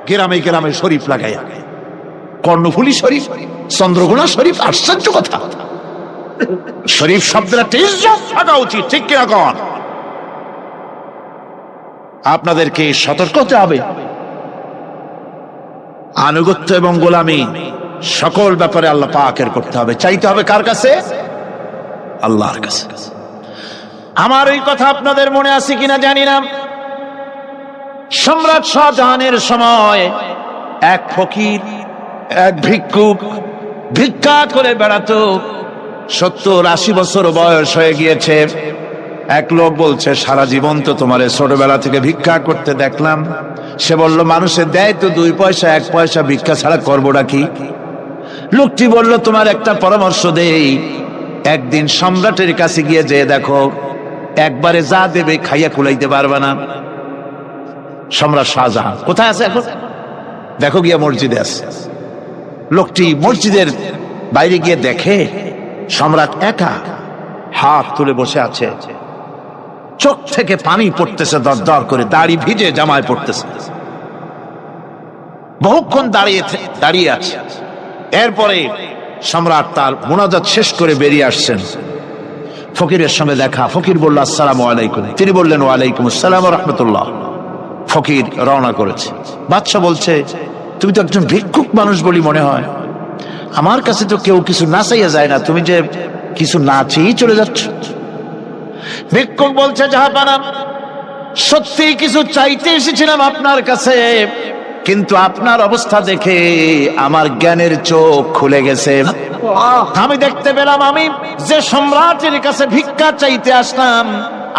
গ্রামে গ্রামে শরীফ লাগাইয়া। কর্ণফুলী শরীফ, চন্দ্রকোনা শরীফ। আশ্চর্য কথা, শরীফ শব্দটা ইজ্জত থাকা উচিত, ঠিক কিনা কন? আপনাদেরকে সতর্ক হতে হবে। আনুগত্য এবং গোলামি সকল ব্যাপারে আল্লাহ পাকের করতে হবে, চাইতে হবে কার কাছে? আল্লাহর কাছে। আমার এই কথা আপনাদের মনে আছে কিনা জানি না। সম্রাট শাহজাহানের সময় এক ফকির, এক ভিক্ষুক ভিক্ষা করে বেড়াতো। 70-80 বছর বয়স হয়ে গিয়েছে। এক লোক বলছে, সারা জীবন তো তোমার ছোটবেলা থেকে ভিক্ষা করতে দেখলাম। সে বলল, মানুষের দেয় তো 2 পয়সা 1 পয়সা, ভিক্ষা ছাড়া করবোটা কি? লোকটি বলল, তোমার একটা পরামর্শ দেই, একদিন সম্রাটের কাছে গিয়ে যে দেখো, একবারে যা দেবে খাইয়া কুলাইতে পারবে না। সম্রাট শাহজাহান কোথায় আছে এখন? দেখো গিয়া মসজিদে আছে। লোকটি মসজিদের বাইরে গিয়ে দেখে সম্রাট একা হাত তুলে বসে আছে, চোখ থেকে পানি পড়তেছে দর দর করে, দাড়ি ভিজে জামায় পড়তেছে। বহুক্ষণ দাঁড়িয়ে আছে। এরপরে সম্রাট তার মুনাজাত শেষ করে বেরিয়ে আসছেন। ফকিরের সঙ্গে দেখা। ফকির বলল, আসসালামু আলাইকুম। তিনি বললেন, ওয়ালাইকুম আসসালাম ওয়া রাহমাতুল্লাহ। ফকির রওনা করেছে। বাদশা বলছে, তুমি তো একজন ভিক্ষুক মানুষ বলি মনে হয়, আমার কাছে তো কেউ কিছু না চাইয়া যায় না, তুমি যে কিছু না চেয়েই চলে যাচ্ছ। ভিক্ষুক বলছে, জাহাপানা, সত্যি কিছু চাইতে এসেছিলাম আপনার কাছে, কিন্তু আপনার অবস্থা দেখে আমার জ্ঞানের চোখ খুলে গেছে। আমি দেখতে পেলাম আমি যে সম্রাটের কাছে ভিক্ষা চাইতে আসলাম,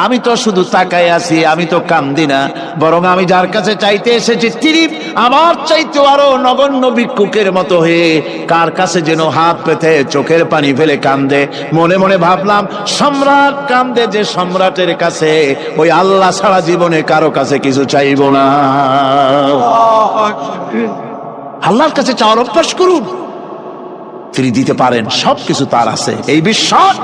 আমি তো শুধু তাকায় আছি, আমি তো কান্দি না, বরং আমি যার কাছে চাইতে এসেছি তিনি আমার চাইতে আরো নগণ্য ভিক্ষুকের মতো হয়ে কার কাছে যেন হাত পেতে চোখের পানি ফেলে কান্দে। মনে মনে ভাবলাম, সম্রাট কান্দে যে সম্রাটের কাছে, ওই আল্লাহ ছাড়া জীবনে কারো কাছে কিছু চাইব না। আল্লাহর কাছে চাওয়ার অভ্যাস করুন, তিনি দিতে পারেন, সবকিছু তার আছে। এই বিশ্বাস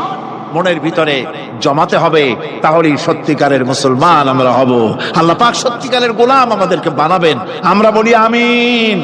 মনের ভিতরে জমাতে হবে, তাহলেই সত্যিকারের মুসলমান আমরা হব। আল্লাহ পাক সত্যিকারের গোলাম আমাদেরকে বানাবেন। আমরা বলি আমিন।